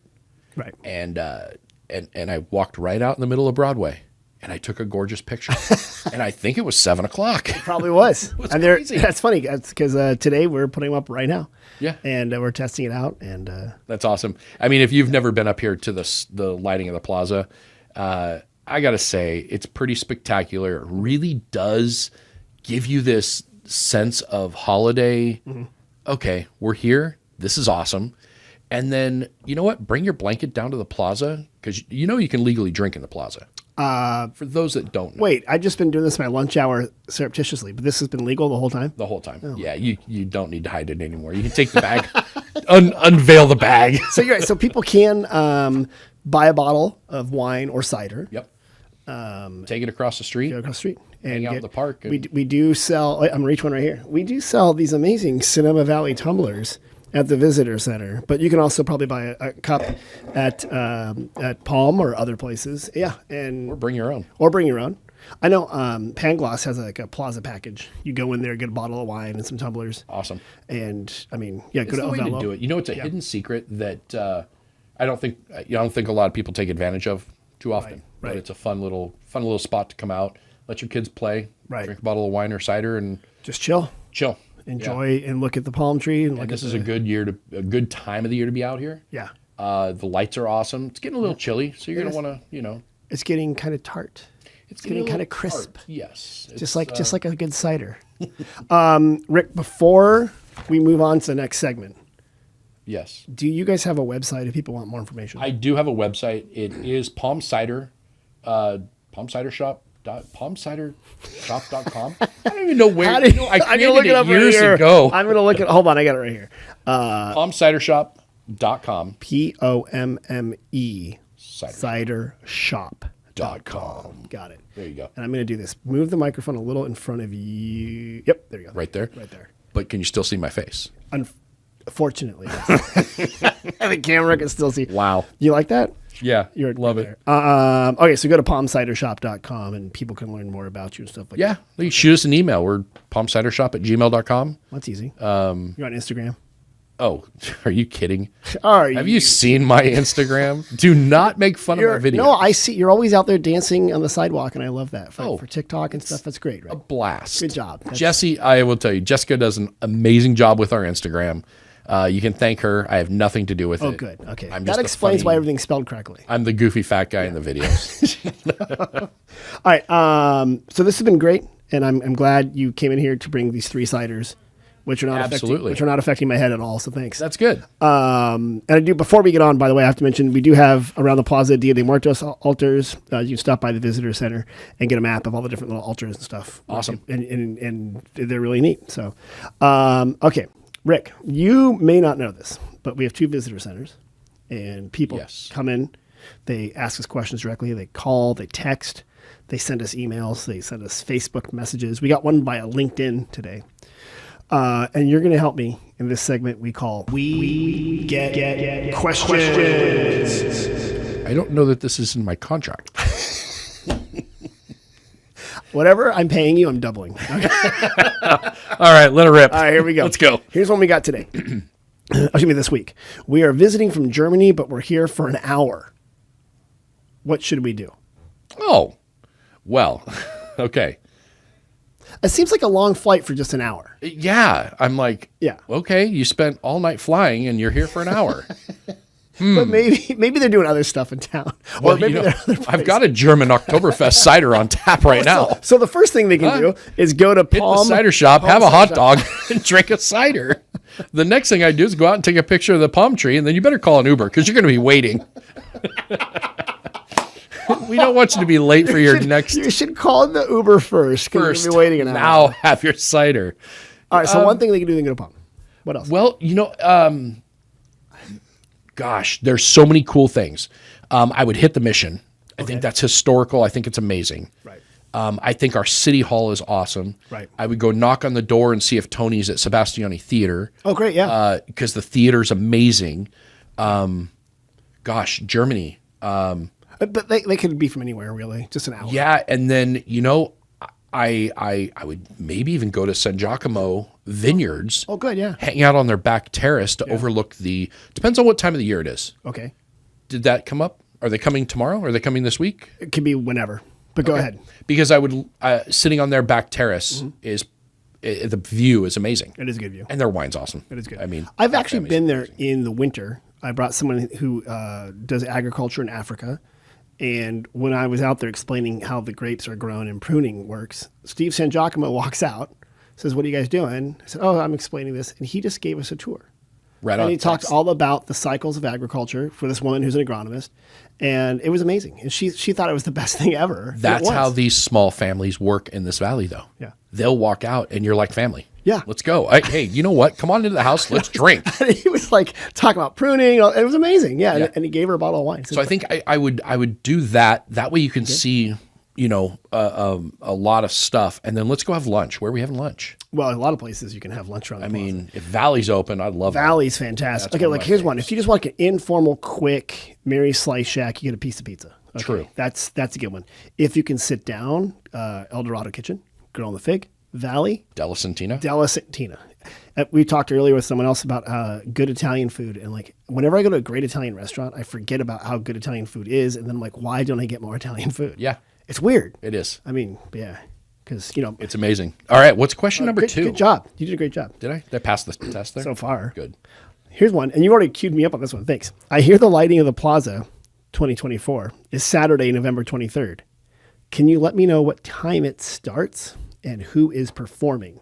Right. And I walked right out in the middle of Broadway. And I took a gorgeous picture, and I think it was 7 o'clock. It probably was. It was and crazy. That's funny because today we're putting them up right now. Yeah, and we're testing it out, and that's awesome. I mean, if you've never been up here to the lighting of the plaza, I got to say it's pretty spectacular. It really does give you this sense of holiday. Okay, we're here. This is awesome. And then, you know what? Bring your blanket down to the plaza because you know you can legally drink in the plaza. For those that don't know. Wait, I've just been doing this my lunch hour surreptitiously, but this has been legal the whole time? The whole time. Oh. Yeah, you don't need to hide it anymore. You can take the bag, unveil the bag. So you're right. So people can buy a bottle of wine or cider. Yep. Take it across the street. Go across the street. And hang out in the park. We do sell, I'm going to reach one right here. We do sell these amazing Sonoma Valley tumblers at the visitor center, but you can also probably buy a cup at Pomme or other places. Yeah, Or bring your own. I know Pangloss has like a plaza package. You go in there, get a bottle of wine and some tumblers. Awesome. And I mean, yeah, it's go to the way Ovello. to do it. You know, it's a hidden secret that I don't think a lot of people take advantage of too often. Right. But it's a fun little spot to come out, let your kids play, Right. drink a bottle of wine or cider, and Just chill. Enjoy and look at the palm tree. And this is a good time of the year to be out here. Yeah. The lights are awesome. It's getting a little chilly, so you're going to want to, It's getting kind of tart. It's getting kind of crisp. Tart. Yes. Just like a good cider. Rick, before we move on to the next segment, yes. do you guys have a website if people want more information? I do have a website. It is Pomme Cider, Pomme Cider Shop. PommeCiderShop.com. I don't even know where. I created it years ago. I'm going to look at. Hold on, I got it right here. PommeCiderShop.com. POMME cidershop.com. Got it. There you go. And I'm going to do this. Move the microphone a little in front of you. Yep, there you go. Right there. Right there. But can you still see my face? Unfortunately, yes. The camera can still see. Wow. You like that? Yeah, love it. Okay, so go to PommeCiderShop.com and people can learn more about you and stuff like that. Yeah, you shoot us an email. We're PommeCiderShop@gmail.com. That's easy. You're on Instagram? Oh, are you kidding? Have you seen my Instagram? Do not make fun of our video. No, I see. You're always out there dancing on the sidewalk, and I love that. For TikTok and stuff, that's great, right? A blast. Good job. Jesse, I will tell you, Jessica does an amazing job with our Instagram. You can thank her. I have nothing to do with it. Oh, good. Okay. That explains why everything's spelled correctly. I'm the goofy fat guy in the videos. All right. So this has been great, and I'm glad you came in here to bring these 3 ciders, which are not affecting my head at all. So thanks. That's good. And I do. Before we get on, by the way, I have to mention we do have around the Plaza Dia de Muertos altars. You can stop by the visitor center and get a map of all the different little altars and stuff. Awesome. And they're really neat. So, okay. Rick, you may not know this, but we have 2 visitor centers, and people come in, they ask us questions directly, they call, they text, they send us emails, they send us Facebook messages. We got one via LinkedIn today. And you're going to help me in this segment we call We Get Questions. I don't know that this is in my contract. Whatever I'm paying you, I'm doubling. Okay. All right, let it rip. All right, here we go. Let's go. Here's one we got today. Excuse me, this week. We are visiting from Germany, but we're here for an hour. What should we do? Oh, well, okay. It seems like a long flight for just an hour. Yeah, I'm like, okay, you spent all night flying and you're here for an hour. But maybe they're doing other stuff in town. Or maybe they're other places. I've got a German Oktoberfest cider on tap right now. So the first thing they can do is go to Hit the cider shop, have a hot dog, and drink a cider. The next thing I do is go out and take a picture of the palm tree, and then you better call an Uber because you're going to be waiting. We don't want you to be late for your next. You should call the Uber first because you'll be waiting an hour. Now have your cider. All right, so one thing they can do, they can go to Palm. What else? Well, gosh, there's so many cool things. I would hit the Mission. I think that's historical. I think it's amazing. Right. I think our city hall is awesome. Right. I would go knock on the door and see if Tony's at Sebastiani Theater. Oh, great, yeah. Because the theater's amazing. Gosh, Germany. But they could be from anywhere, really. Just an hour. Yeah, and then, I would maybe even go to San Giacomo Vineyards. Oh, good, yeah. Hang out on their back terrace to overlook depends on what time of the year it is. Okay. Did that come up? Are they coming tomorrow? Are they coming this week? It could be whenever, but go ahead. Because I would, sitting on their back terrace the view is amazing. It is a good view. And their wine's awesome. It is good. I mean, I've actually been there in the winter. I brought someone who does agriculture in Africa. And when I was out there explaining how the grapes are grown and pruning works, Steve San Giacomo walks out, Says, what are you guys doing? I said, oh, I'm explaining this. And he just gave us a tour. Right And on. he talked all about the cycles of agriculture for this woman who's an agronomist. And it was amazing. And she thought it was the best thing ever. And it That's was. how these small families work in this valley, though. Yeah. They'll walk out and you're like family. Yeah. Let's go. Hey, you know what? Come on into the house. Let's drink. And he was like talking about pruning. It was amazing. Yeah. Yeah. And he gave her a bottle of wine. So I think I would do that. That way you can see, you know, a lot of stuff. And then let's go have lunch. Where are we having lunch? Well, a lot of places you can have lunch around the I plaza. mean, if Valley's open, I'd love that. Valley's fantastic. That's Okay, one of like my here's one. If you just want like an informal, quick Mary's Slice Shack, you get a piece of pizza. Okay, True. That's a good one. If you can sit down, El Dorado Kitchen, Girl on the Fig, Valley, Della Centina. Della Centina. We talked earlier with someone else about good Italian food. And like whenever I go to a great Italian restaurant, I forget about how good Italian food is. And then I'm like, why don't I get more Italian food? Yeah, It's weird. it is. I mean, yeah. Because, you know, It's amazing. All right. What's question number two? Good job. You did a great job. Did I pass the test there? So far. Good. Here's one, and you already queued me up on this one. Thanks. I hear the lighting of the plaza 2024 is Saturday, November 23rd. Can you let me know what time it starts and who is performing?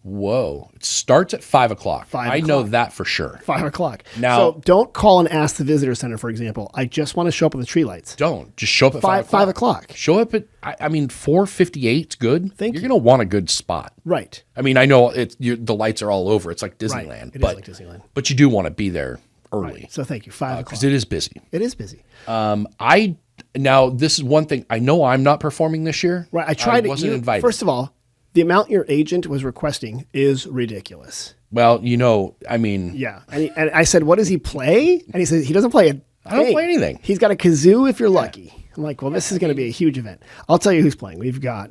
Whoa. It starts at 5 o'clock. 5 I know o'clock. that for sure. 5 o'clock. Now- so don't call and ask the visitor center, for example. I just want to show up with the tree lights. Don't. Just show up at 5 o'clock. 5 o'clock. Show up at, I mean, 4:58 is good. Thank You're you. going to want a good spot. Right. I mean, I know the lights are all over. It's like Disneyland. Right. It is but, like Disneyland. But you do want to be there early. So thank you. 5 o'clock. Because it is busy. It is busy. Now, this is one thing. I know I'm not performing this year. Right. I tried to. wasn't invited. First of all, the amount your agent was requesting is ridiculous. Well, you know, I mean, Yeah. And I said, what does he play? And he said, he doesn't play a I don't thing. play anything. He's got a kazoo if you're lucky. I'm like, well, this is going to be a huge event. I'll tell you who's playing. We've got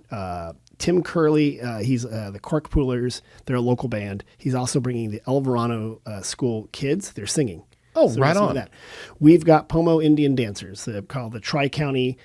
Tim Curley. He's the Cork Poolers. They're a local band. He's also bringing the El Verano School kids. They're singing. Oh, So right listen to on. that. We've got Pomo Indian dancers. They're called the Tri-County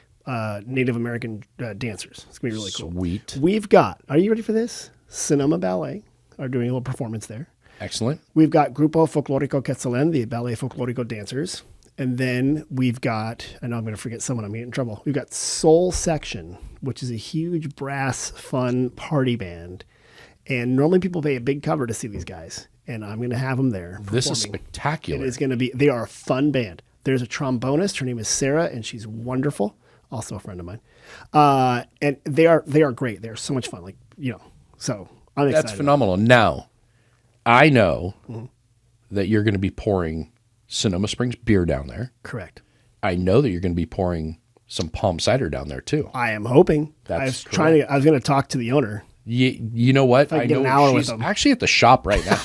Native American dancers. It's going to be really cool. Sweet. We've got, are you ready for this? Sonoma Ballet are doing a little performance there. Excellent. We've got Grupo Folclorico Quetzalén, the Ballet Folclorico dancers. And then we've got, I know I'm going to forget someone, I'm going to get in trouble. We've got Soul Section, which is a huge brass, fun party band. And normally people pay a big cover to see these guys. And I'm going to have them there. This is performing. spectacular. It is going to be, they are a fun band. There's a trombonist. Her name is Sarah, and she's wonderful. Also a friend of mine. And they are great. They're so much fun. Like, you know, so I'm excited. That's phenomenal. Now, I know Mm-hmm. that you're going to be pouring Sonoma Springs beer down there. Correct. I know that you're going to be pouring some Pomme Cider down there too. I am hoping. That's I was going to talk to the owner. You know what? I I get know an hour with she's them. actually at the shop right now.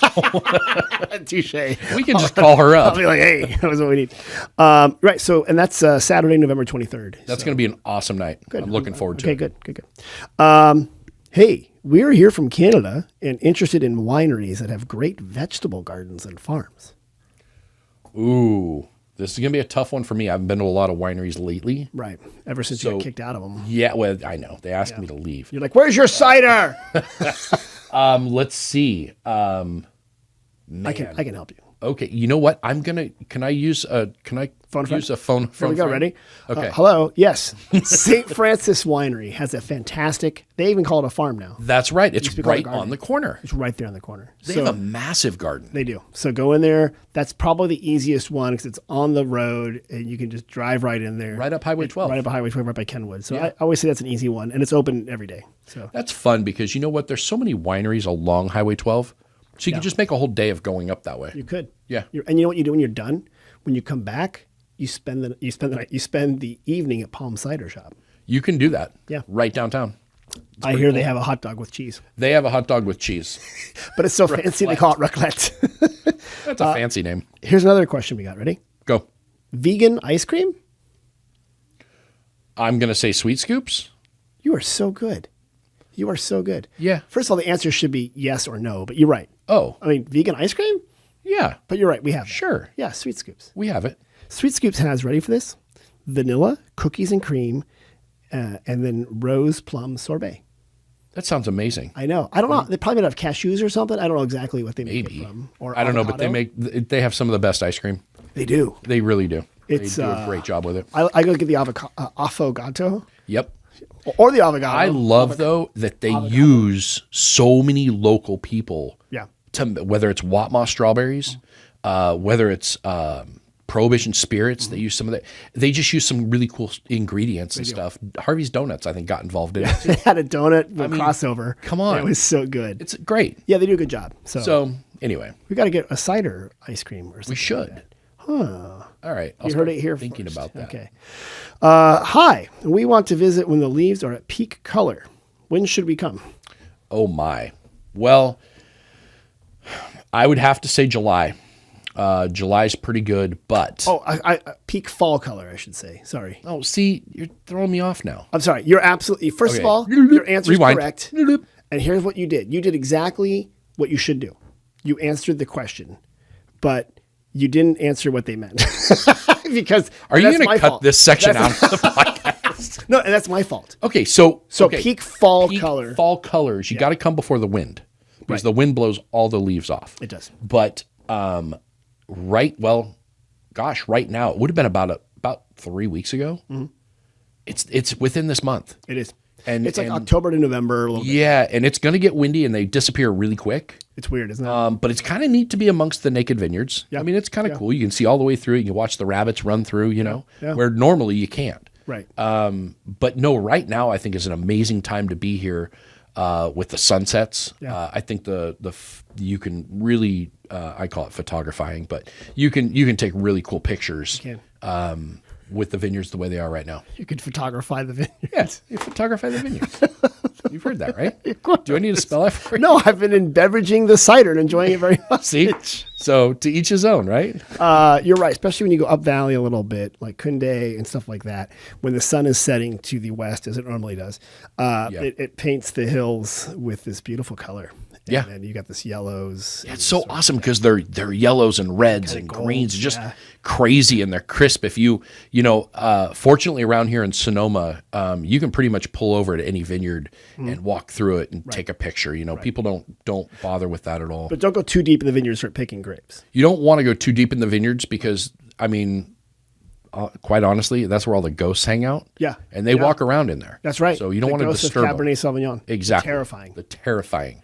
Touche. We can just call her I'll up. be like, hey, that was what we need. Right. So, and that's Saturday, November 23rd. That's going to be an awesome night. I'm looking forward to Okay, it. good. Hey, we're here from Canada and interested in wineries that have great vegetable gardens and farms. Ooh, this is going to be a tough one for me. I haven't been to a lot of wineries lately. Right. Ever since you got kicked out of them. Yeah, well, I know. They asked me to leave. You're like, where's your cider? Let's see. I can help you. Okay, you know what? Can I use a phone friend? use a phone Here we go. friend? Ready? Okay. Hello. Yes. St. Francis Winery has a fantastic, they even call it a farm now. That's right. It's to be called a right garden. on the corner. It's right there in the corner. They have a massive garden. They do. So go in there. That's probably the easiest one because it's on the road and you can just drive right in there. Right up Highway 12. Right up Highway 12, right by Kenwood. So I always say that's an easy one, and it's open every day. So That's fun because you know what? There's so many wineries along Highway 12. So you can just make a whole day of going up that way. you could. Yeah. And you know what you do when you're done? When you come back, you spend the evening at Pomme Cider Shop. You can do that. Yeah. Right downtown. I hear they have a hot dog with cheese, They have a hot dog with cheese. but it's so fancy they call it raclette. That's a fancy name. Here's another question we got. Ready? Go. Vegan ice cream? I'm going to say Sweet Scoops. You are so good. You are so good. Yeah. First of all, the answer should be yes or no, but you're right. Oh, I mean, vegan ice cream? yeah. But you're right. We have that. Sure. Yeah, Sweet Scoops. We have it. Sweet Scoops has, ready for this? Vanilla, cookies and cream, and then rose plum sorbet. That sounds amazing. I know. I don't know. They probably might have cashews or something. I don't know exactly what they make Maybe. it from. Or I don't know, but avocado. they have some of the best ice cream. They do. They really do. It's, they do a great job with it. I go get the affogato. Yep. Or the avocado. I love though that they use so many local people. Yeah. To whether it's Watma strawberries, whether it's Prohibition spirits, they use some of that. They just use some really cool ingredients and stuff. Harvey's Donuts, I think, got involved in it. They had a donut crossover. Come on. It was so good. It's great. Yeah, they do a good job. So anyway, we got to get a cider ice cream or something. we should. Like that. All right. You heard it here thinking first. about that. Okay. Hi. We want to visit when the leaves are at peak color. When should we come? Oh, my. Well, I would have to say July. July's pretty good, but... I peak fall color, I should say. Sorry. Oh, see, you're throwing me off now. I'm sorry. You're absolutely... First Okay. of all, your answer is Rewind. correct. And here's what you did. You did exactly what you should do. You answered the question, but you didn't answer what they meant. Because Are you going to cut fault. this section out of the podcast? No, and that's my fault. Okay, so peak fall color. Fall colors, you got to come before the wind because the wind blows all the leaves off. It does. But right now it would have been about 3 weeks ago. Mm-hmm. It's within this month. It is. And it's like October to November. A little bit. Yeah, and it's going to get windy and they disappear really quick. It's weird, isn't it? But it's kind of neat to be amongst the naked vineyards. Yeah. I mean, it's kind of cool. You can see all the way through. You can watch the rabbits run through, Yeah. where normally you can't. Right. But no, right now I think is an amazing time to be here with the sunsets. Yeah. I think you can really I call it photographing, but you can take really cool pictures with the vineyards the way they are right now. You could photography the vineyard. Yes, you photography the vineyards. You've heard that, right? Do I need to spell it for you? No, I've been beveraging the cider and enjoying it very much. See? So to each his own, right? You're right, especially when you go up valley a little bit, like Kunde and stuff like that. When the sun is setting to the west, as it normally does, it paints the hills with this beautiful color. Yeah. And you got this yellows. Yeah, it's so awesome because they're yellows and reds and greens, just crazy, and they're crisp. If fortunately around here in Sonoma, you can pretty much pull over to any vineyard and walk through it and take a picture. People don't bother with that at all. But don't go too deep in the vineyard and start picking grapes. You don't want to go too deep in the vineyards because, I mean, quite honestly, that's where all the ghosts hang out. Yeah. And they walk around in there. That's right. So you don't want to disturb them. Cabernet Sauvignon. Exactly. Terrifying. The terrifying.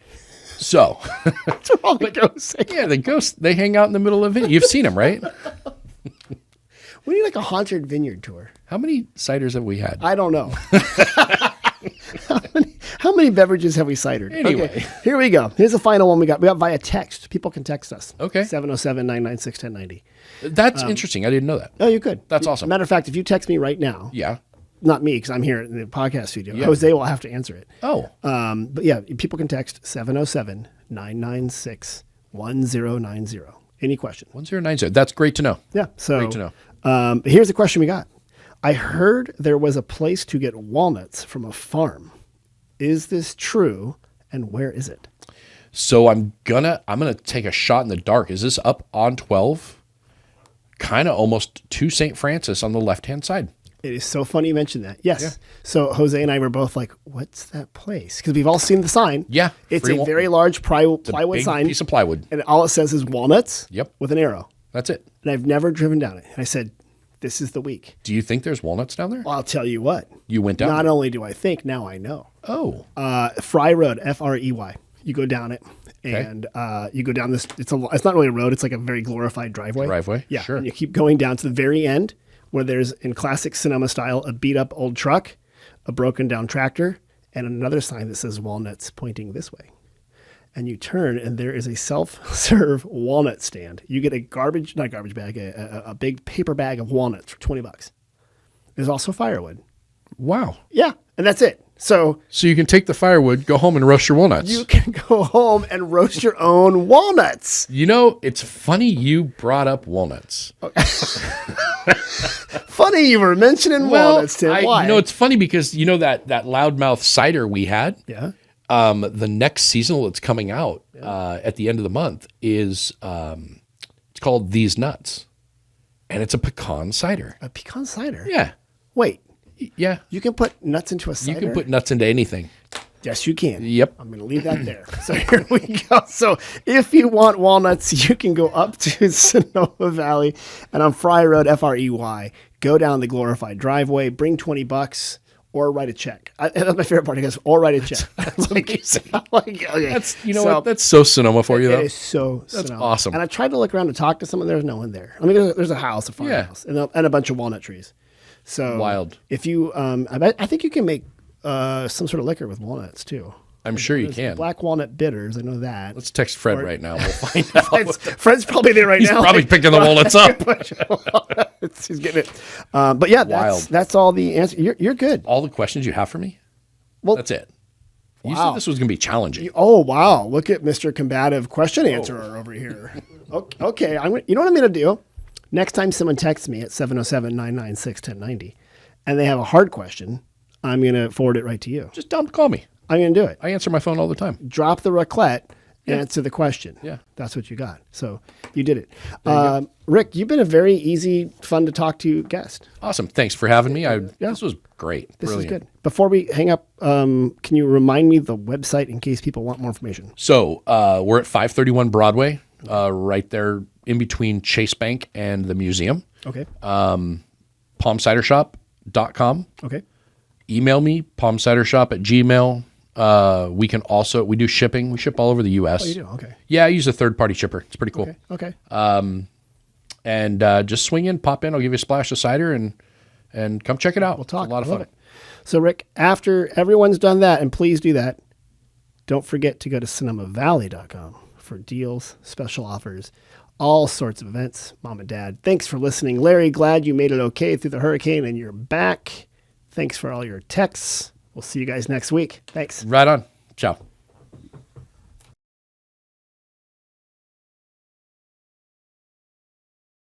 So, That's where all the ghosts hang out. yeah, the ghosts, they hang out in the middle of the vineyard. You've seen them, right? We need like a haunted vineyard tour. How many ciders have we had? I don't know. How many beverages have we cidered? Anyway. Okay, here we go. Here's the final one we got. We got via text. People can text us. Okay. 707-996-1090. That's interesting. I didn't know that. Oh, you could. That's awesome. Matter of fact, if you text me right now, Yeah. not me because I'm here in the podcast studio, Jose will have to answer it. Oh. But yeah, people can text 707-996-1090. Any question? 1090. That's great to know. Yeah. So Great to know. Here's the question we got. I heard there was a place to get walnuts from a farm. Is this true? And where is it? So I'm gonna take a shot in the dark. Is this up on 12? Kind of almost to St. Francis on the left-hand side. It is so funny you mentioned that. Yes. Yeah. So Jose and I were both like, what's that place? Because we've all seen the sign. Yeah. It's a very large plywood Big sign. piece of plywood. And all it says is walnuts. Yep. With an arrow. That's it. And I've never driven down it. And I said, this is the week. Do you think there's walnuts down there? Well, I'll tell you what. You went down Not there. only do I think, now I know. Oh. Fry Road, Frey. You go down it. And you go down this. It's not really a road. It's like a very glorified driveway. Yeah. Sure. And you keep going down to the very end where there's, in classic Sonoma style, a beat up old truck, a broken down tractor, and another sign that says walnuts pointing this way. And you turn and there is a self-serve walnut stand. You get a not garbage bag, a big paper bag of walnuts for $20. There's also firewood. Wow. Yeah. And that's it. So you can take the firewood, go home and roast your walnuts. you can go home and roast your own walnuts. It's funny you brought up walnuts. Funny you were mentioning walnuts, Tim. Why? It's funny because that loudmouth cider we had. Yeah. The next seasonal that's coming out at the end of the month is it's called These Nuts, and it's a pecan cider. A pecan cider? Yeah. Wait. Yeah. You can put nuts into a cider? You can put nuts into anything. Yes, you can. Yep. I'm going to leave that there. So here we go. So if you want walnuts, you can go up to Sonoma Valley and on Fry Road, Frey. Go down the glorified driveway, bring $20, or write a check. That's my favorite part. He goes, or write a check. That's amazing. Okay. That's what? That's so Sonoma for you, though. It is so That's Sonoma. awesome. And I tried to look around to talk to someone. There's no one there. I mean, there's a house, a farmhouse, and a bunch of walnut trees. So Wild. If you, I think you can make some sort of liquor with walnuts too. I'm sure you can. Black walnut bitters. I know that. Let's text Fred right now. We'll find out. Fred's probably there right He's now. probably picking the walnuts up. He's getting it. But yeah, that's all the answer. You're good. All the questions you have for me? Well, that's it. You wow. said this was going to be challenging. Oh, wow. Look at Mr. Combative question answerer over here. Okay. You know what I'm going to do? Next time someone texts me at 707-996-1090 and they have a hard question, I'm going to forward it right to you. Just tell them to call me. I'm going to do it. I answer my phone all the time. Drop the raclette, answer the question. Yeah. That's what you got. So you did it. Rick, you've been a very easy, fun to talk to guest. Awesome. Thanks for having me. This was great. This Brilliant. is good. Before we hang up, can you remind me the website in case people want more information? So we're at 531 Broadway, right there in between Chase Bank and the museum. Okay. PommeCiderShop.com. Okay. Email me, PommeCiderShop@gmail.com. We do shipping. We ship all over the U.S. Oh, you do? Okay. Yeah, I use a third-party shipper. It's pretty cool. Okay. And just swing in, pop in. I'll give you a splash of cider and come check it out. We'll talk. It's a lot of fun. It. So, Rick, after everyone's done that, and please do that, don't forget to go to SonomaValley.com for deals, special offers, all sorts of events. Mom and Dad, thanks for listening. Larry, glad you made it okay through the hurricane and you're back. Thanks for all your texts. We'll see you guys next week. Thanks. Right on. Ciao.